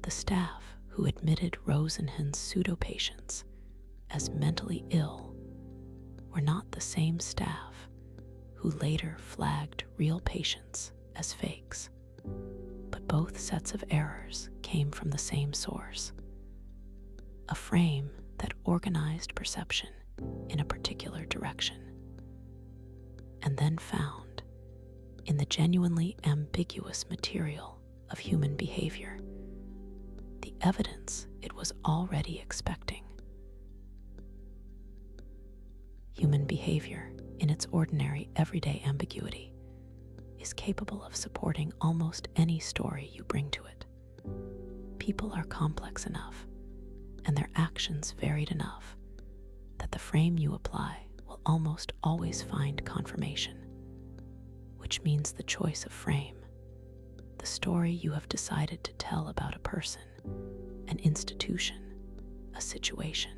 The staff who admitted Rosenhan's pseudo-patients as mentally ill were not the same staff who later flagged real patients as fakes, but both sets of errors came from the same source, a frame that organized perception in a particular direction, and then found in the genuinely ambiguous material of human behavior the evidence it was already expecting. Human behavior, in its ordinary, everyday ambiguity, is capable of supporting almost any story you bring to it. People are complex enough, and their actions varied enough, that the frame you apply will almost always find confirmation, which means the choice of frame, the story you have decided to tell about a person, an institution, a situation,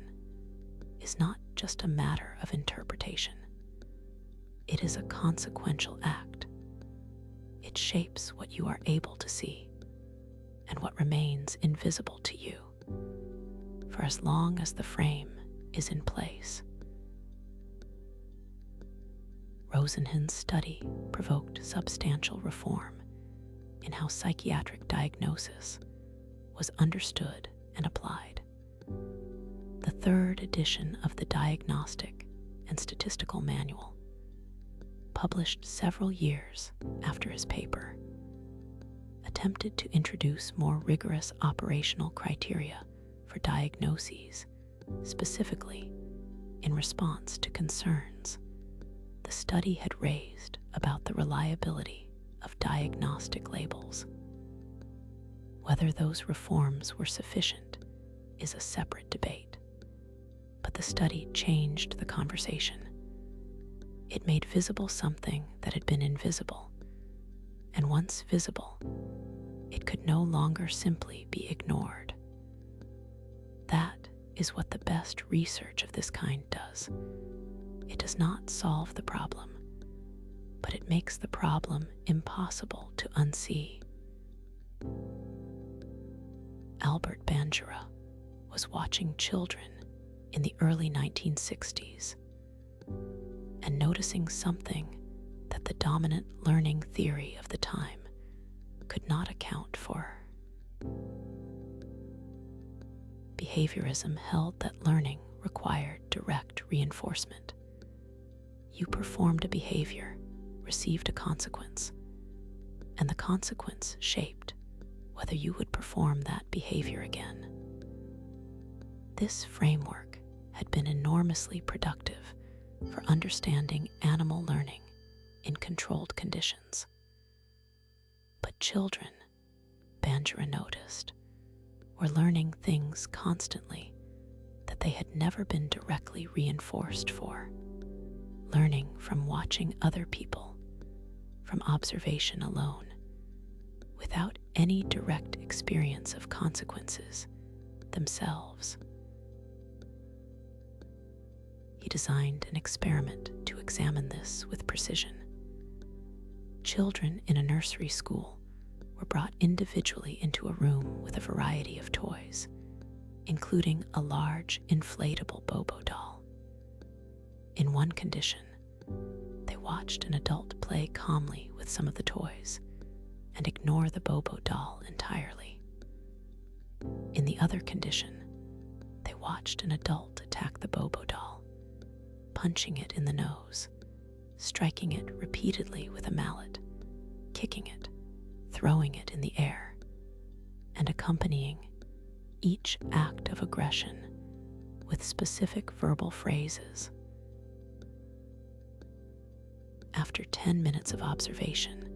is not just a matter of interpretation. It is a consequential act. It shapes what you are able to see and what remains invisible to you for as long as the frame is in place. Rosenhan's study provoked substantial reform in how psychiatric diagnosis was understood and applied. The third edition of the Diagnostic and Statistical Manual, published several years after his paper, attempted to introduce more rigorous operational criteria for diagnoses, specifically in response to concerns the study had raised about the reliability of diagnostic labels. Whether those reforms were sufficient is a separate debate, but the study changed the conversation. It made visible something that had been invisible, and once visible, it could no longer simply be ignored. That is what the best research of this kind does. It does not solve the problem, but it makes the problem impossible to unsee. Albert Bandura was watching children in the early 1960s and noticing something that the dominant learning theory of the time could not account for. Behaviorism held that learning required direct reinforcement. You performed a behavior, received a consequence, and the consequence shaped whether you would perform that behavior again. This framework had been enormously productive for understanding animal learning in controlled conditions. But children, Bandura noticed, were learning things constantly that they had never been directly reinforced for, learning from watching other people, from observation alone, without any direct experience of consequences themselves. he designed an experiment to examine this with precision. Children in a nursery school were brought individually into a room with a variety of toys, including a large inflatable Bobo doll. In one condition, they watched an adult play calmly with some of the toys and ignore the Bobo doll entirely. In the other condition, they watched an adult attack the Bobo doll, punching it in the nose, striking it repeatedly with a mallet, kicking it, throwing it in the air, and accompanying each act of aggression with specific verbal phrases. After 10 minutes of observation,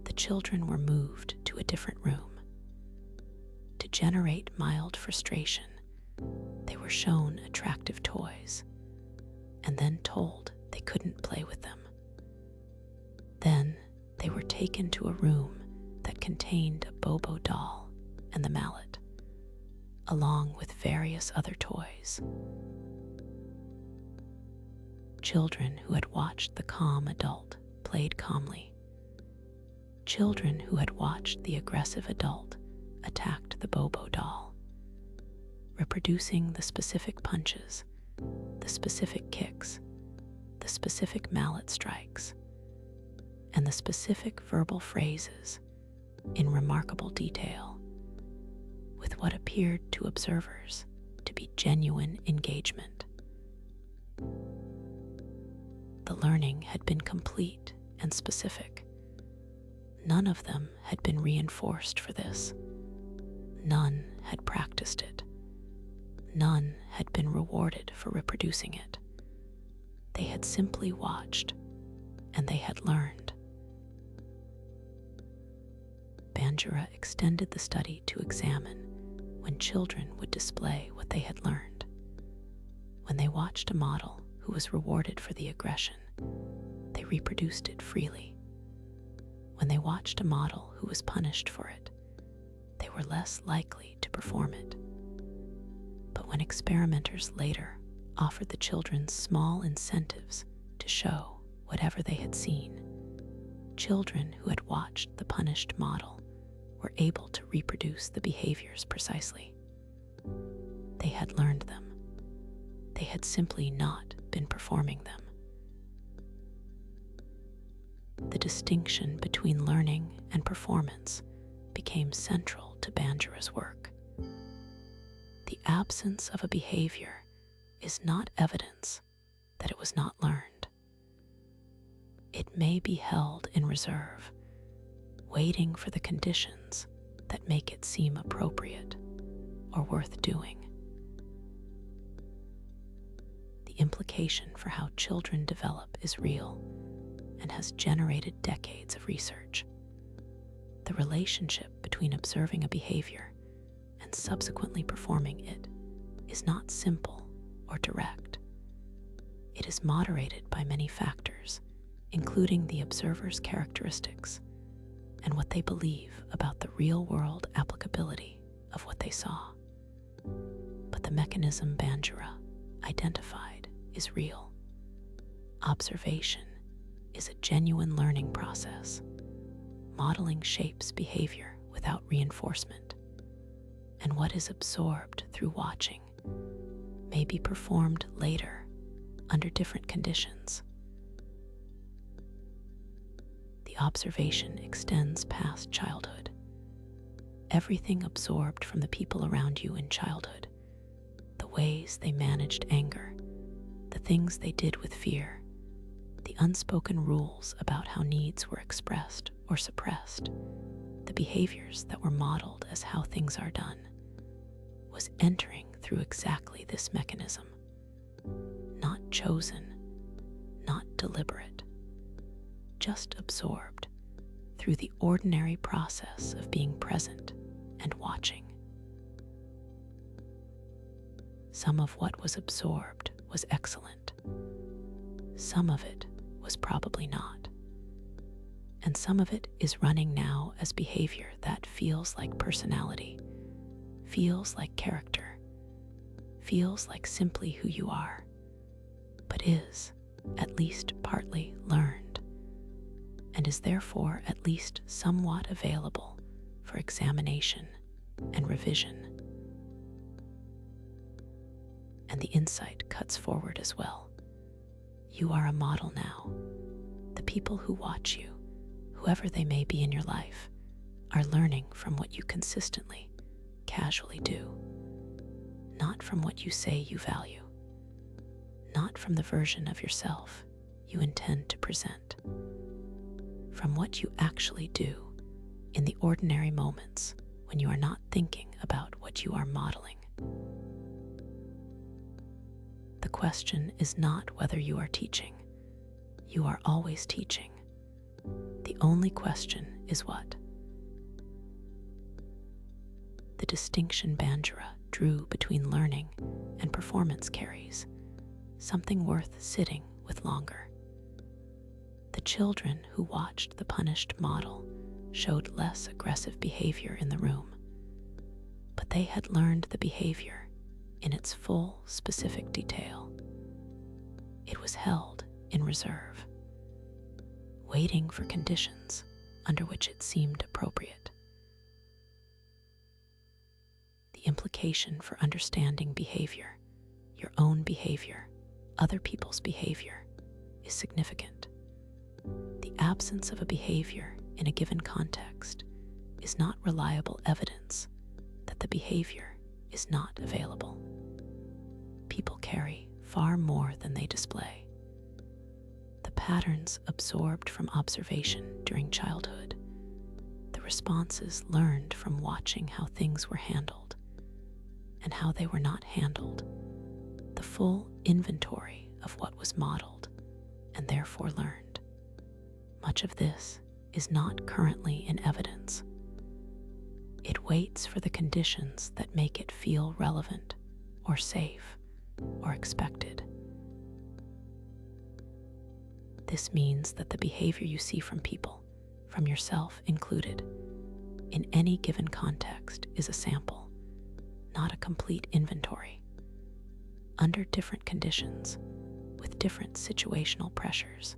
the children were moved to a different room. To generate mild frustration, they were shown attractive toys and then told they couldn't play with them. Then they were taken to a room that contained a Bobo doll and the mallet, along with various other toys. Children who had watched the calm adult played calmly. Children who had watched the aggressive adult attacked the Bobo doll, reproducing the specific punches, the specific kicks, the specific mallet strikes, and the specific verbal phrases in remarkable detail, with what appeared to observers to be genuine engagement. The learning had been complete and specific. None of them had been reinforced for this. None had practiced it. None had been rewarded for reproducing it. They had simply watched, and they had learned. Bandura extended the study to examine when children would display what they had learned. When they watched a model who was rewarded for the aggression, they reproduced it freely. When they watched a model who was punished for it, they were less likely to perform it. But when experimenters later offered the children small incentives to show whatever they had seen, children who had watched the punished model were able to reproduce the behaviors precisely. They had learned them. They had simply not been performing them. The distinction between learning and performance became central to Bandura's work. The absence of a behavior is not evidence that it was not learned. It may be held in reserve, waiting for the conditions that make it seem appropriate or worth doing. The implication for how children develop is real and has generated decades of research. The relationship between observing a behavior and subsequently performing it is not simple or direct. It is moderated by many factors, including the observer's characteristics and what they believe about the real-world applicability of what they saw. But the mechanism Bandura identified is real. Observation is a genuine learning process. Modeling shapes behavior without reinforcement, and what is absorbed through watching may be performed later under different conditions. The observation extends past childhood. Everything absorbed from the people around you in childhood, the ways they managed anger, the things they did with fear, the unspoken rules about how needs were expressed or suppressed, the behaviors that were modeled as how things are done, was entering through exactly this mechanism. Not chosen, not deliberate, just absorbed through the ordinary process of being present and watching. Some of what was absorbed was excellent. Some of it was probably not. And some of it is running now as behavior that feels like personality, feels like character, feels like simply who you are. but is at least partly learned, and is therefore at least somewhat available for examination and revision. And the insight cuts forward as well. You are a model now. The people who watch you, whoever they may be in your life, are learning from what you consistently, casually do, not from what you say you value, not from the version of yourself you intend to present, from what you actually do in the ordinary moments when you are not thinking about what you are modeling. The question is not whether you are teaching. You are always teaching. The only question is what. The distinction Bandura drew between learning and performance carries something worth sitting with longer. The children who watched the punished model showed less aggressive behavior in the room, but they had learned the behavior in its full, specific detail. It was held in reserve, waiting for conditions under which it seemed appropriate. The implication for understanding behavior, your own behavior, other people's behavior, is significant. The absence of a behavior in a given context is not reliable evidence that the behavior is not available. People carry far more than they display. The patterns absorbed from observation during childhood, the responses learned from watching how things were handled and how they were not handled, the full inventory of what was modeled and therefore learned. Much of this is not currently in evidence. It waits for the conditions that make it feel relevant or safe or expected. This means that the behavior you see from people, from yourself included, in any given context is a sample, not a complete inventory. Under different conditions, with different situational pressures,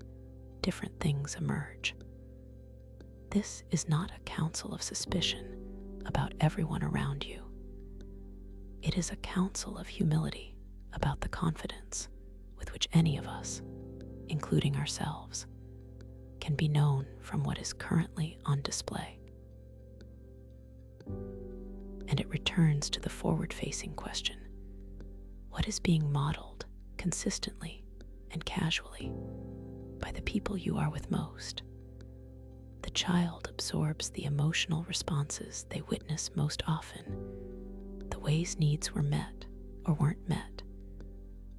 different things emerge. This is not a counsel of suspicion about everyone around you. It is a counsel of humility about the confidence with which any of us, including ourselves, can be known from what is currently on display. And it returns to the forward-facing question: what is being modeled consistently and casually by the people you are with most? The child absorbs the emotional responses they witness most often, the ways needs were met or weren't met,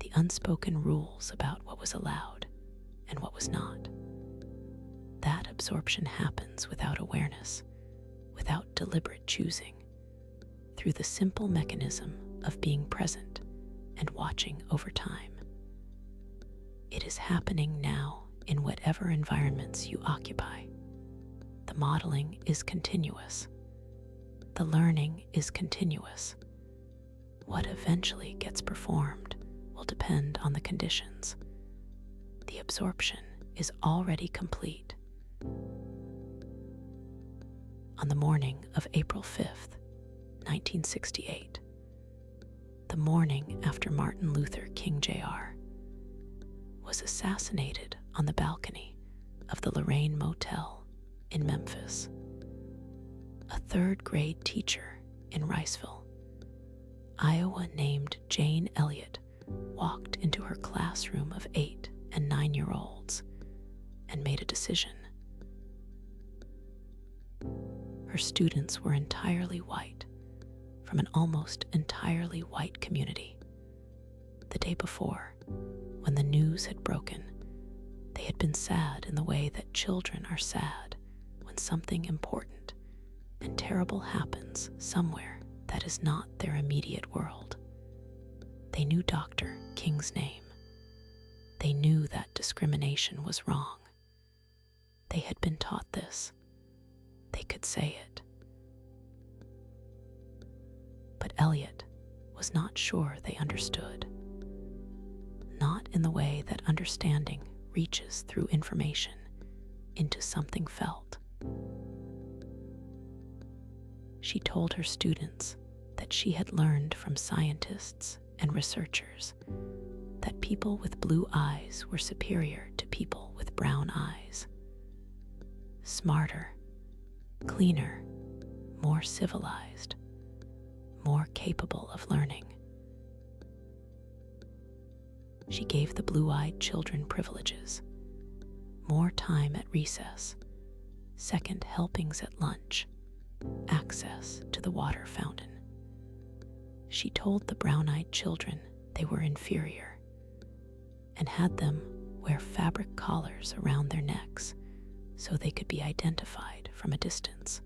the unspoken rules about what was allowed and what was not. That absorption happens without awareness, without deliberate choosing, through the simple mechanism of being present and watching over time. It is happening now in whatever environments you occupy. The modeling is continuous. The learning is continuous. What eventually gets performed will depend on the conditions. The absorption is already complete. On the morning of April 5th, 1968, the morning after Martin Luther King Jr. was assassinated on the balcony of the Lorraine Motel in Memphis, a third-grade teacher in Riceville, Iowa named Jane Elliott walked into her classroom of 8 and 9-year-olds and made a decision. Her students were entirely white, from an almost entirely white community. The day before, when the news had broken, they had been sad in the way that children are sad when something important and terrible happens somewhere that is not their immediate world. They knew Dr. King's name. They knew that discrimination was wrong. They had been taught this. They could say it. But Elliott was not sure they understood. Not in the way that understanding reaches through information into something felt. She told her students that she had learned from scientists and researchers that people with blue eyes were superior to people with brown eyes. Smarter, cleaner, more civilized, more capable of learning. She gave the blue-eyed children privileges, more time at recess, second helpings at lunch, access to the water fountain. She told the brown-eyed children they were inferior and had them wear fabric collars around their necks so they could be identified from a distance.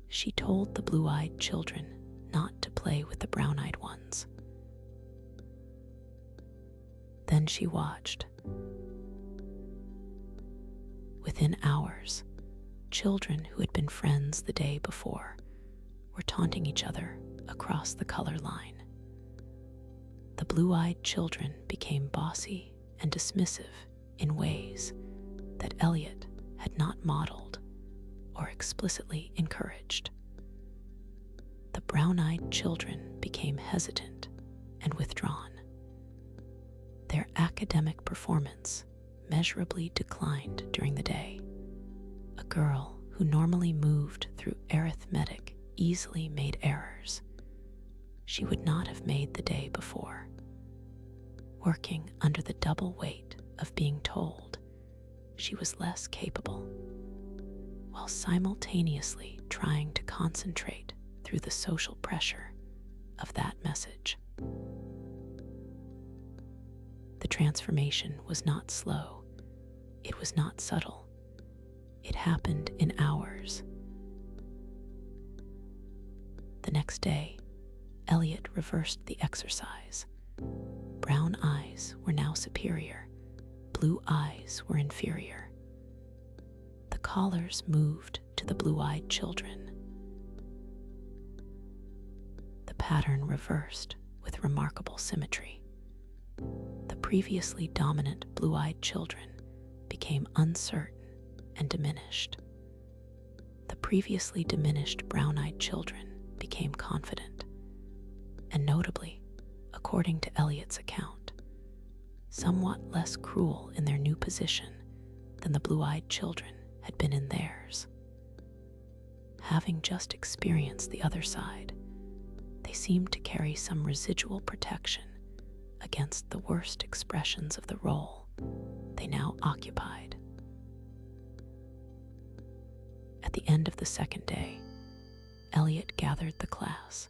She told the blue-eyed children not to play with the brown-eyed ones. Then she watched. Within hours, children who had been friends the day before were taunting each other across the color line. The blue-eyed children became bossy and dismissive in ways that Elliott had not modeled or explicitly encouraged. The brown-eyed children became hesitant and withdrawn. Their academic performance measurably declined during the day. A girl who normally moved through arithmetic easily made errors she would not have made the day before, working under the double weight of being told she was less capable, while simultaneously trying to concentrate through the social pressure of that message. The transformation was not slow. It was not subtle. It happened in hours. The next day, Elliott reversed the exercise. Brown eyes were now superior. Blue eyes were inferior. The collars moved to the blue-eyed children. The pattern reversed with remarkable symmetry. The previously dominant blue-eyed children became uncertain and diminished. The previously diminished brown-eyed children became confident, and notably, according to Elliott's account, somewhat less cruel in their new position than the blue-eyed children had been in theirs. Having just experienced the other side, they seemed to carry some residual protection against the worst expressions of the role they now occupied. At the end of the second day, Elliott gathered the class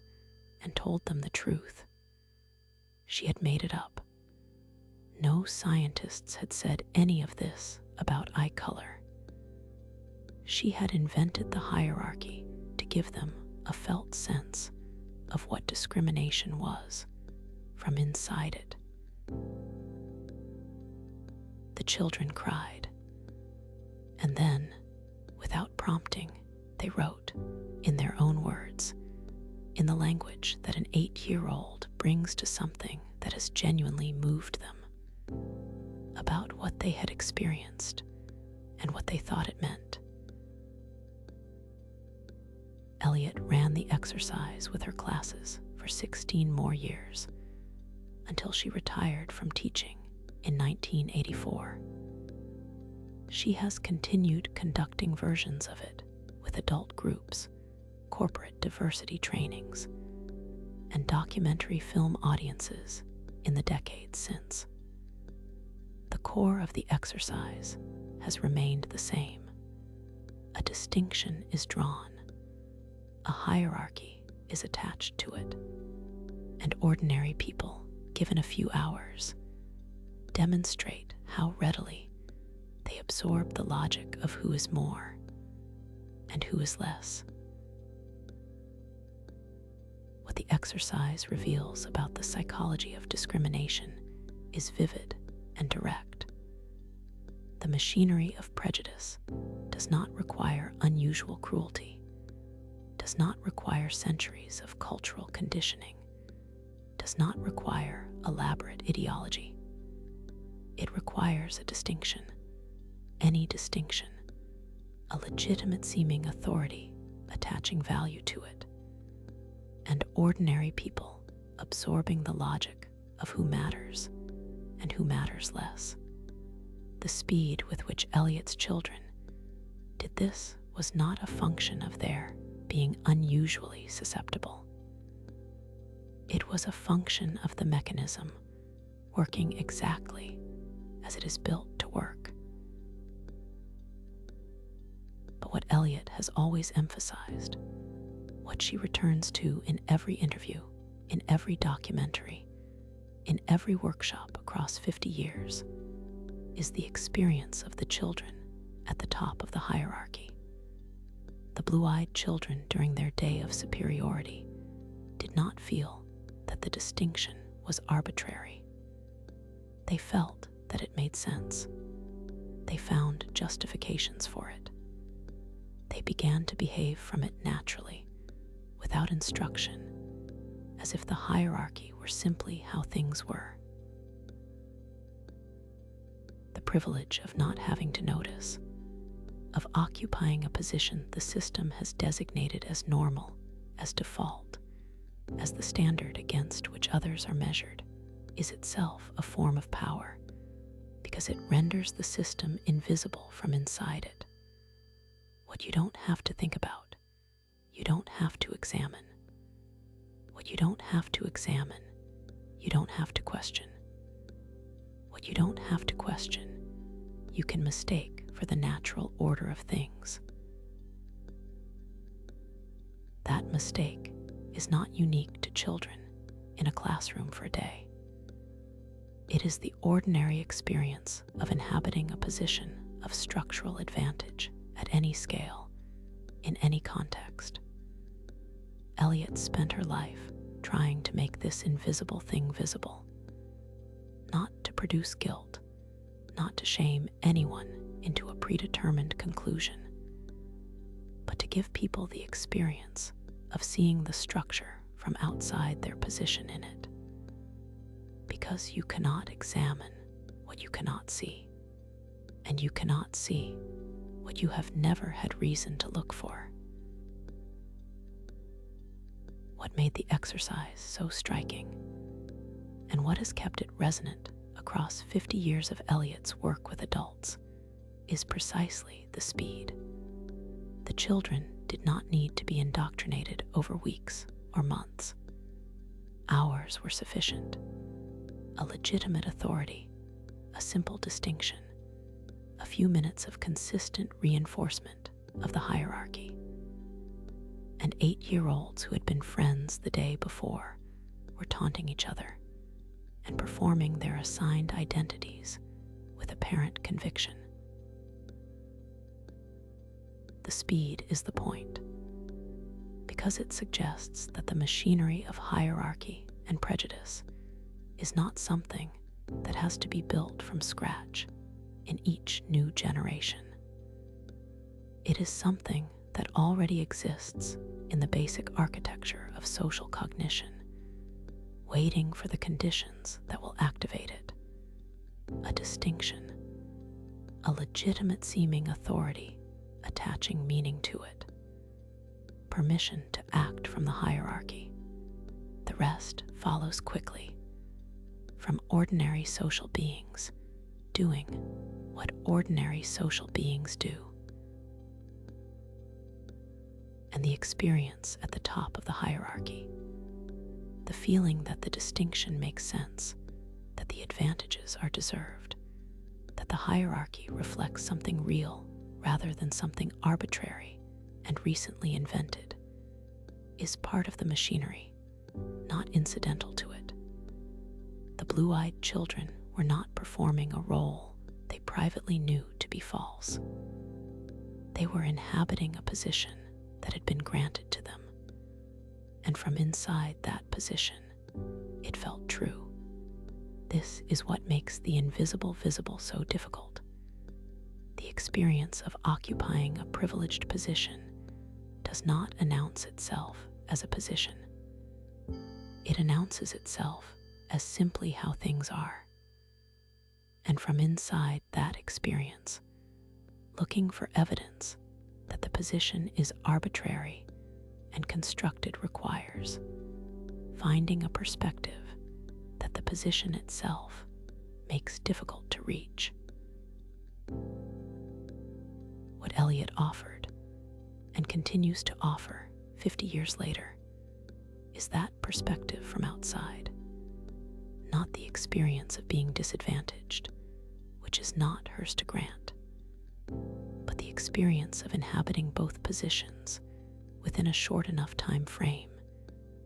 and told them the truth. She had made it up. No scientists had said any of this about eye color. She had invented the hierarchy to give them a felt sense of what discrimination was from inside it. The children cried, and then, without prompting, they wrote, in their own words, in the language that an 8-year-old brings to something that has genuinely moved them, about what they had experienced and what they thought it meant. Elliott ran the exercise with her classes for 16 more years, until she retired from teaching in 1984. She has continued conducting versions of it with adult groups, corporate diversity trainings, and documentary film audiences in the decades since. The core of the exercise has remained the same. A distinction is drawn, a hierarchy is attached to it, and ordinary people, given a few hours, demonstrate how readily they absorb the logic of who is more and who is less. What the exercise reveals about the psychology of discrimination is vivid and direct. The machinery of prejudice does not require unusual cruelty, does not require centuries of cultural conditioning, does not require elaborate ideology. It requires a distinction, any distinction, a legitimate-seeming authority attaching value to it, and ordinary people absorbing the logic of who matters and who matters less. The speed with which Elliott's children did this was not a function of their being unusually susceptible. It was a function of the mechanism working exactly as it is built to work. But what Elliott has always emphasized, what she returns to in every interview, in every documentary, in every workshop across 50 years, is the experience of the children at the top of the hierarchy. The blue-eyed children during their day of superiority did not feel that the distinction was arbitrary. They felt that it made sense. They found justifications for it. They began to behave from it naturally, without instruction, as if the hierarchy were simply how things were. The privilege of not having to notice, of occupying a position the system has designated as normal, as default, as the standard against which others are measured, is itself a form of power, because it renders the system invisible from inside it. What you don't have to think about, you don't have to examine. What you don't have to examine, you don't have to question. What you don't have to question, you can mistake for the natural order of things. That mistake is not unique to children in a classroom for a day. It is the ordinary experience of inhabiting a position of structural advantage at any scale, in any context. Elliott spent her life trying to make this invisible thing visible, not to produce guilt, not to shame anyone into a predetermined conclusion, but to give people the experience of seeing the structure from outside their position in it. Because you cannot examine what you cannot see, and you cannot see what you have never had reason to look for. What made the exercise so striking, and what has kept it resonant across 50 years of Elliott's work with adults, is precisely the speed. The children did not need to be indoctrinated over weeks or months. Hours were sufficient. A legitimate authority, a simple distinction, a few minutes of consistent reinforcement of the hierarchy. And 8-year-olds who had been friends the day before were taunting each other and performing their assigned identities with apparent conviction. The speed is the point, because it suggests that the machinery of hierarchy and prejudice is not something that has to be built from scratch in each new generation. It is something that already exists in the basic architecture of social cognition, waiting for the conditions that will activate it. A distinction, a legitimate-seeming authority attaching meaning to it, permission to act from the hierarchy. The rest follows quickly, from ordinary social beings doing what ordinary social beings do. And the experience at the top of the hierarchy, the feeling that the distinction makes sense, that the advantages are deserved, that the hierarchy reflects something real rather than something arbitrary and recently invented, is part of the machinery, not incidental to it. The blue-eyed children were not performing a role they privately knew to be false. They were inhabiting a position that had been granted to them, and from inside that position, it felt true. This is what makes the invisible visible so difficult. The experience of occupying a privileged position does not announce itself as a position. It announces itself as simply how things are. and from inside that experience, looking for evidence that the position is arbitrary and constructed requires finding a perspective that the position itself makes difficult to reach. What Elliott offered, and continues to offer 50 years later, is that perspective from outside, not the experience of being disadvantaged, which is not hers to grant, but the experience of inhabiting both positions within a short enough time frame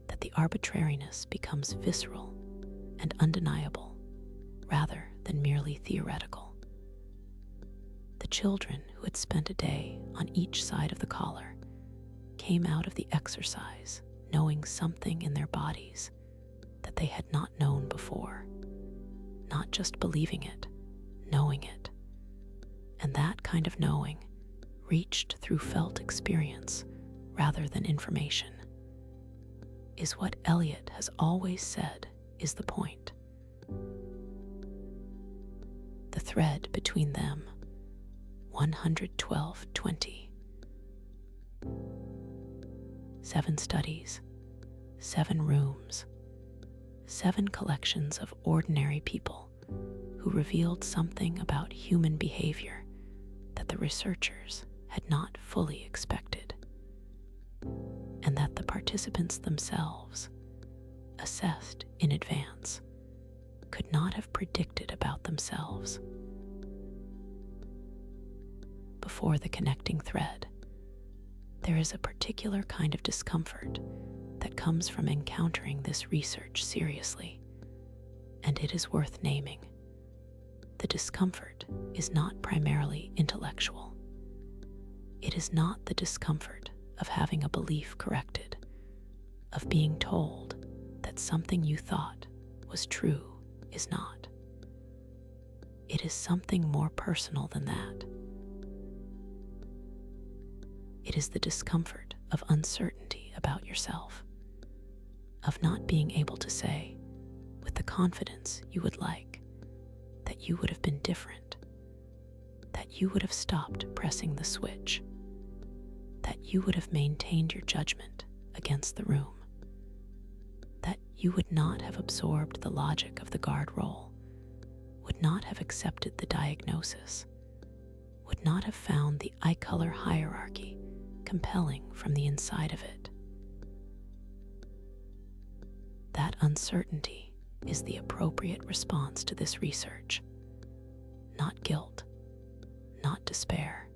that the arbitrariness becomes visceral and undeniable rather than merely theoretical. The children who had spent a day on each side of the collar came out of the exercise knowing something in their bodies that they had not known before, not just believing it, knowing it. And that kind of knowing reached through felt experience rather than information is what Elliott has always said is the point. The thread between them, 112:20. 7 studies, 7 rooms, 7 collections of ordinary people who revealed something about human behavior that the researchers had not fully expected, and that the participants themselves, assessed in advance, could not have predicted about themselves. Before the connecting thread, there is a particular kind of discomfort that comes from encountering this research seriously, and it is worth naming. The discomfort is not primarily intellectual. It is not the discomfort of having a belief corrected, of being told that something you thought was true is not. It is something more personal than that. It is the discomfort of uncertainty about yourself, of not being able to say, with the confidence you would like, that you would have been different, that you would have stopped pressing the switch, that you would have maintained your judgment against the room, that you would not have absorbed the logic of the guard role, would not have accepted the diagnosis, would not have found the eye color hierarchy compelling from the inside of it. That uncertainty is the appropriate response to this research. Not guilt, not despair,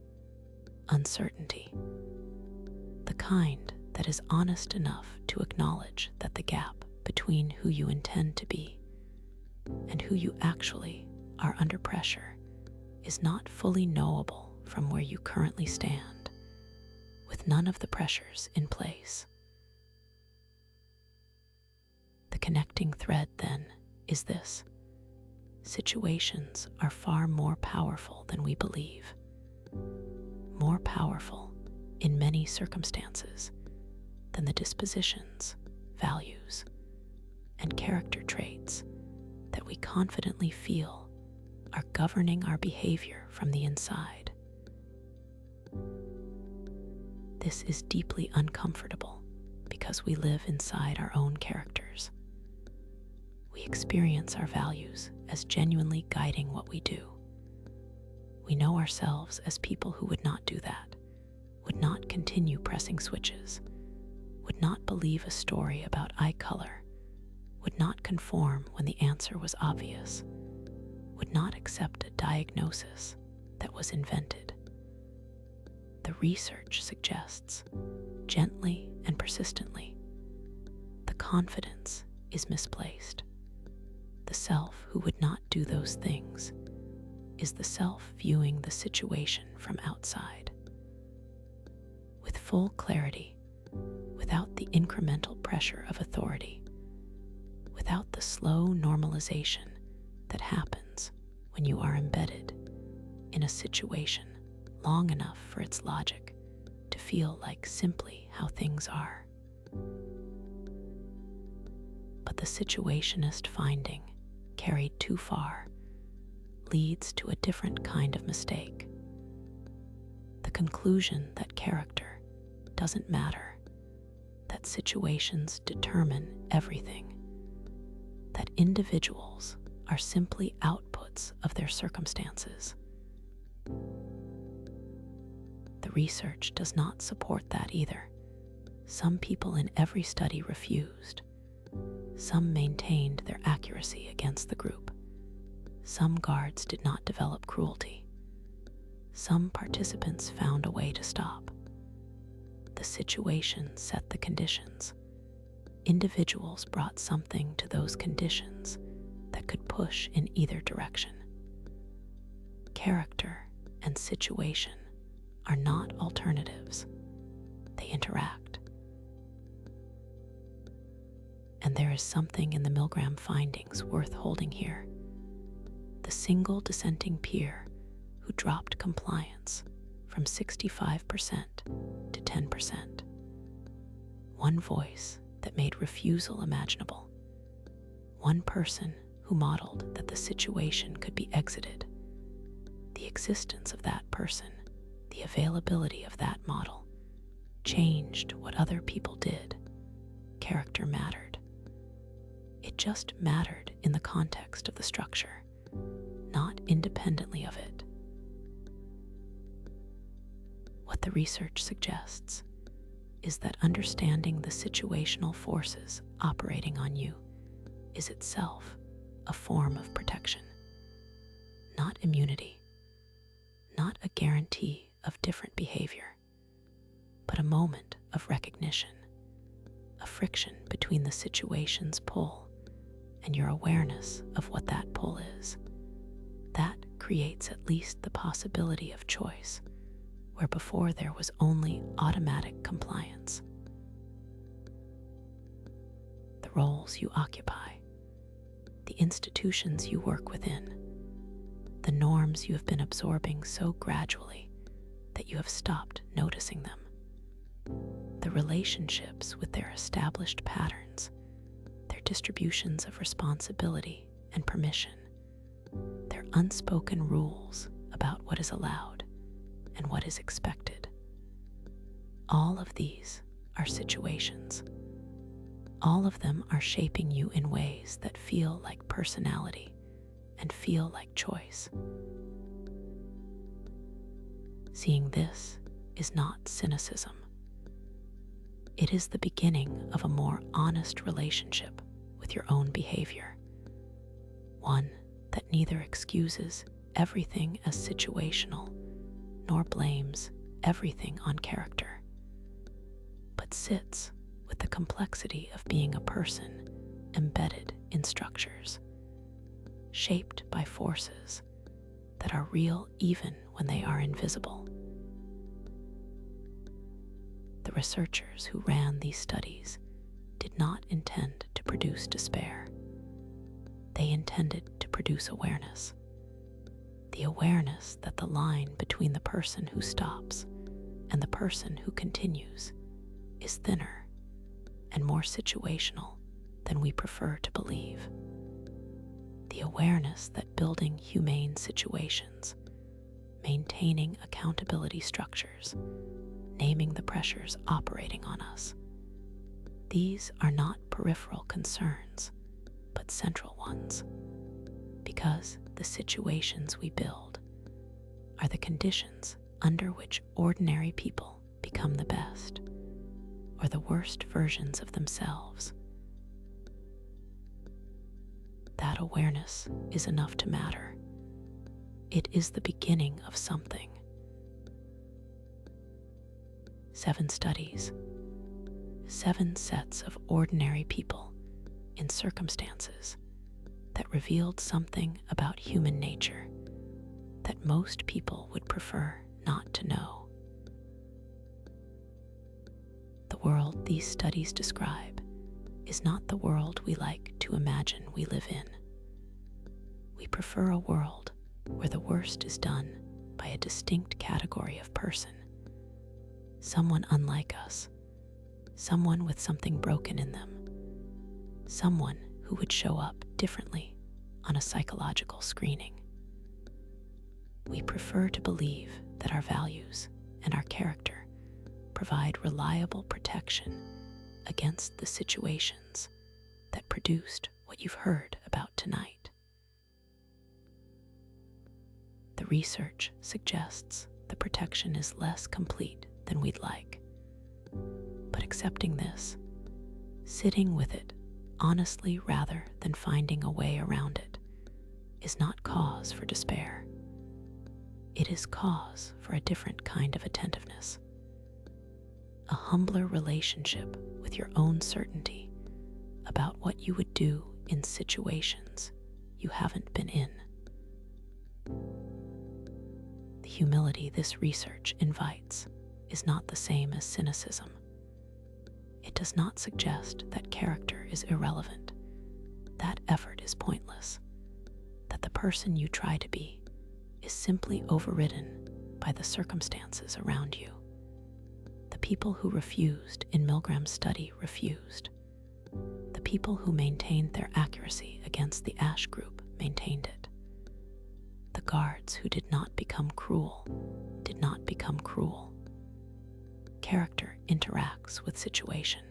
uncertainty. The kind that is honest enough to acknowledge that the gap between who you intend to be and who you actually are under pressure is not fully knowable from where you currently stand, with none of the pressures in place. The connecting thread, then, is this: situations are far more powerful than we believe, more powerful in many circumstances than the dispositions, values, and character traits that we confidently feel are governing our behavior from the inside. This is deeply uncomfortable because we live inside our own characters. We experience our values as genuinely guiding what we do. We know ourselves as people who would not do that, would not continue pressing switches, would not believe a story about eye color, would not conform when the answer was obvious, would not accept a diagnosis that was invented. The research suggests, gently and persistently, the confidence is misplaced. The self who would not do those things is the self viewing the situation from outside. With full clarity, without the incremental pressure of authority, without the slow normalization that happens when you are embedded in a situation long enough for its logic to feel like simply how things are. But the situationist finding, carried too far, leads to a different kind of mistake. The conclusion that character doesn't matter, that situations determine everything, that individuals are simply outputs of their circumstances. The research does not support that either. Some people in every study refused. Some maintained their accuracy against the group. Some guards did not develop cruelty. Some participants found a way to stop. The situation set the conditions. Individuals brought something to those conditions that could push in either direction. Character and situation are not alternatives. They interact. And there is something in the Milgram findings worth holding here. The single dissenting peer who dropped compliance from 65% to 10%. One voice that made refusal imaginable. One person who modeled that the situation could be exited. The existence of that person, the availability of that model, changed what other people did. Character mattered. It just mattered in the context of the structure, not independently of it. What the research suggests is that understanding the situational forces operating on you is itself a form of protection, not immunity, not a guarantee of different behavior, but a moment of recognition, a friction between the situation's pull and your awareness of what that pull is. That creates at least the possibility of choice, where before there was only automatic compliance. The roles you occupy, the institutions you work within, the norms you have been absorbing so gradually that you have stopped noticing them, the relationships with their established patterns, their distributions of responsibility and permission, their unspoken rules about what is allowed and what is expected. All of these are situations. All of them are shaping you in ways that feel like personality and feel like choice. Seeing this is not cynicism. It is the beginning of a more honest relationship with your own behavior, one that neither excuses everything as situational nor blames everything on character, but sits with the complexity of being a person embedded in structures, shaped by forces that are real even when they are invisible. The researchers who ran these studies did not intend to produce despair. They intended to produce awareness. The awareness that the line between the person who stops and the person who continues is thinner and more situational than we prefer to believe. The awareness that building humane situations, maintaining accountability structures, naming the pressures operating on us, these are not peripheral concerns, but central ones, because the situations we build are the conditions under which ordinary people become the best or the worst versions of themselves. That awareness is enough to matter. It is the beginning of something. 7 studies, 7 sets of ordinary people in circumstances that revealed something about human nature that most people would prefer not to know. The world these studies describe is not the world we like to imagine we live in. We prefer a world where the worst is done by a distinct category of person, someone unlike us, someone with something broken in them, someone who would show up differently on a psychological screening. We prefer to believe that our values and our character provide reliable protection against the situations that produced what you've heard about tonight. The research suggests the protection is less complete than we'd like. But accepting this, sitting with it honestly rather than finding a way around it, is not cause for despair. It is cause for a different kind of attentiveness. A humbler relationship with your own certainty about what you would do in situations you haven't been in. The humility this research invites is not the same as cynicism. It does not suggest that character is irrelevant, that effort is pointless, that the person you try to be is simply overridden by the circumstances around you. The people who refused in Milgram's study refused. The people who maintained their accuracy against the Asch group maintained it. The guards who did not become cruel did not become cruel. Character interacts with situation.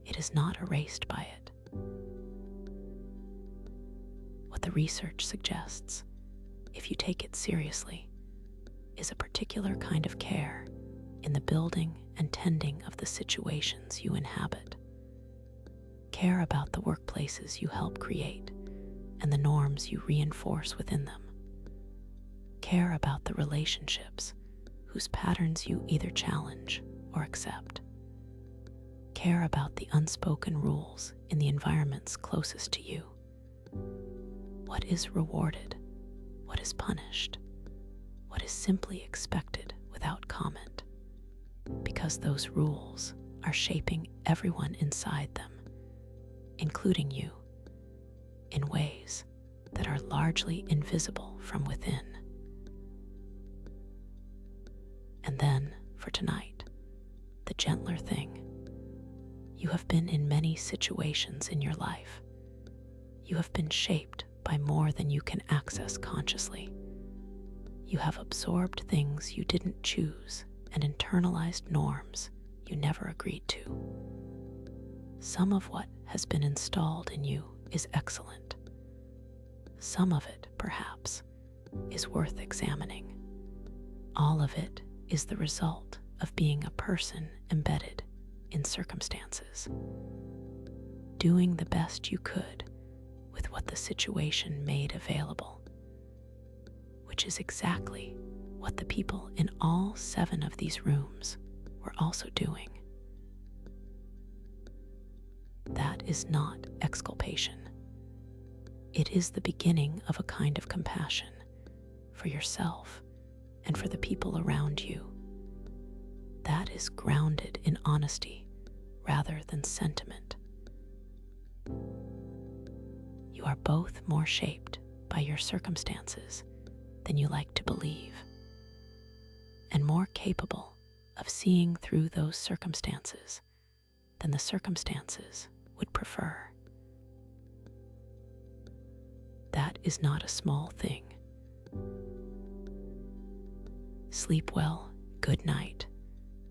It is not erased by it. What the research suggests, if you take it seriously, is a particular kind of care in the building and tending of the situations you inhabit. Care about the workplaces you help create and the norms you reinforce within them. Care about the relationships whose patterns you either challenge or accept. Care about the unspoken rules in the environments closest to you. What is rewarded? What is punished? What is simply expected without comment? Because those rules are shaping everyone inside them, including you, in ways that are largely invisible from within. And then, for tonight, the gentler thing. You have been in many situations in your life. You have been shaped by more than you can access consciously. You have absorbed things you didn't choose and internalized norms you never agreed to. Some of what has been installed in you is excellent. Some of it, perhaps, is worth examining. All of it is the result of being a person embedded in circumstances, doing the best you could with what the situation made available, which is exactly what the people in all 7 of these rooms were also doing. That is not exculpation. It is the beginning of a kind of compassion for yourself and for the people around you. That is grounded in honesty rather than sentiment. You are both more shaped by your circumstances than you like to believe, and more capable of seeing through those circumstances than the circumstances would prefer. That is not a small thing. Sleep well, good night.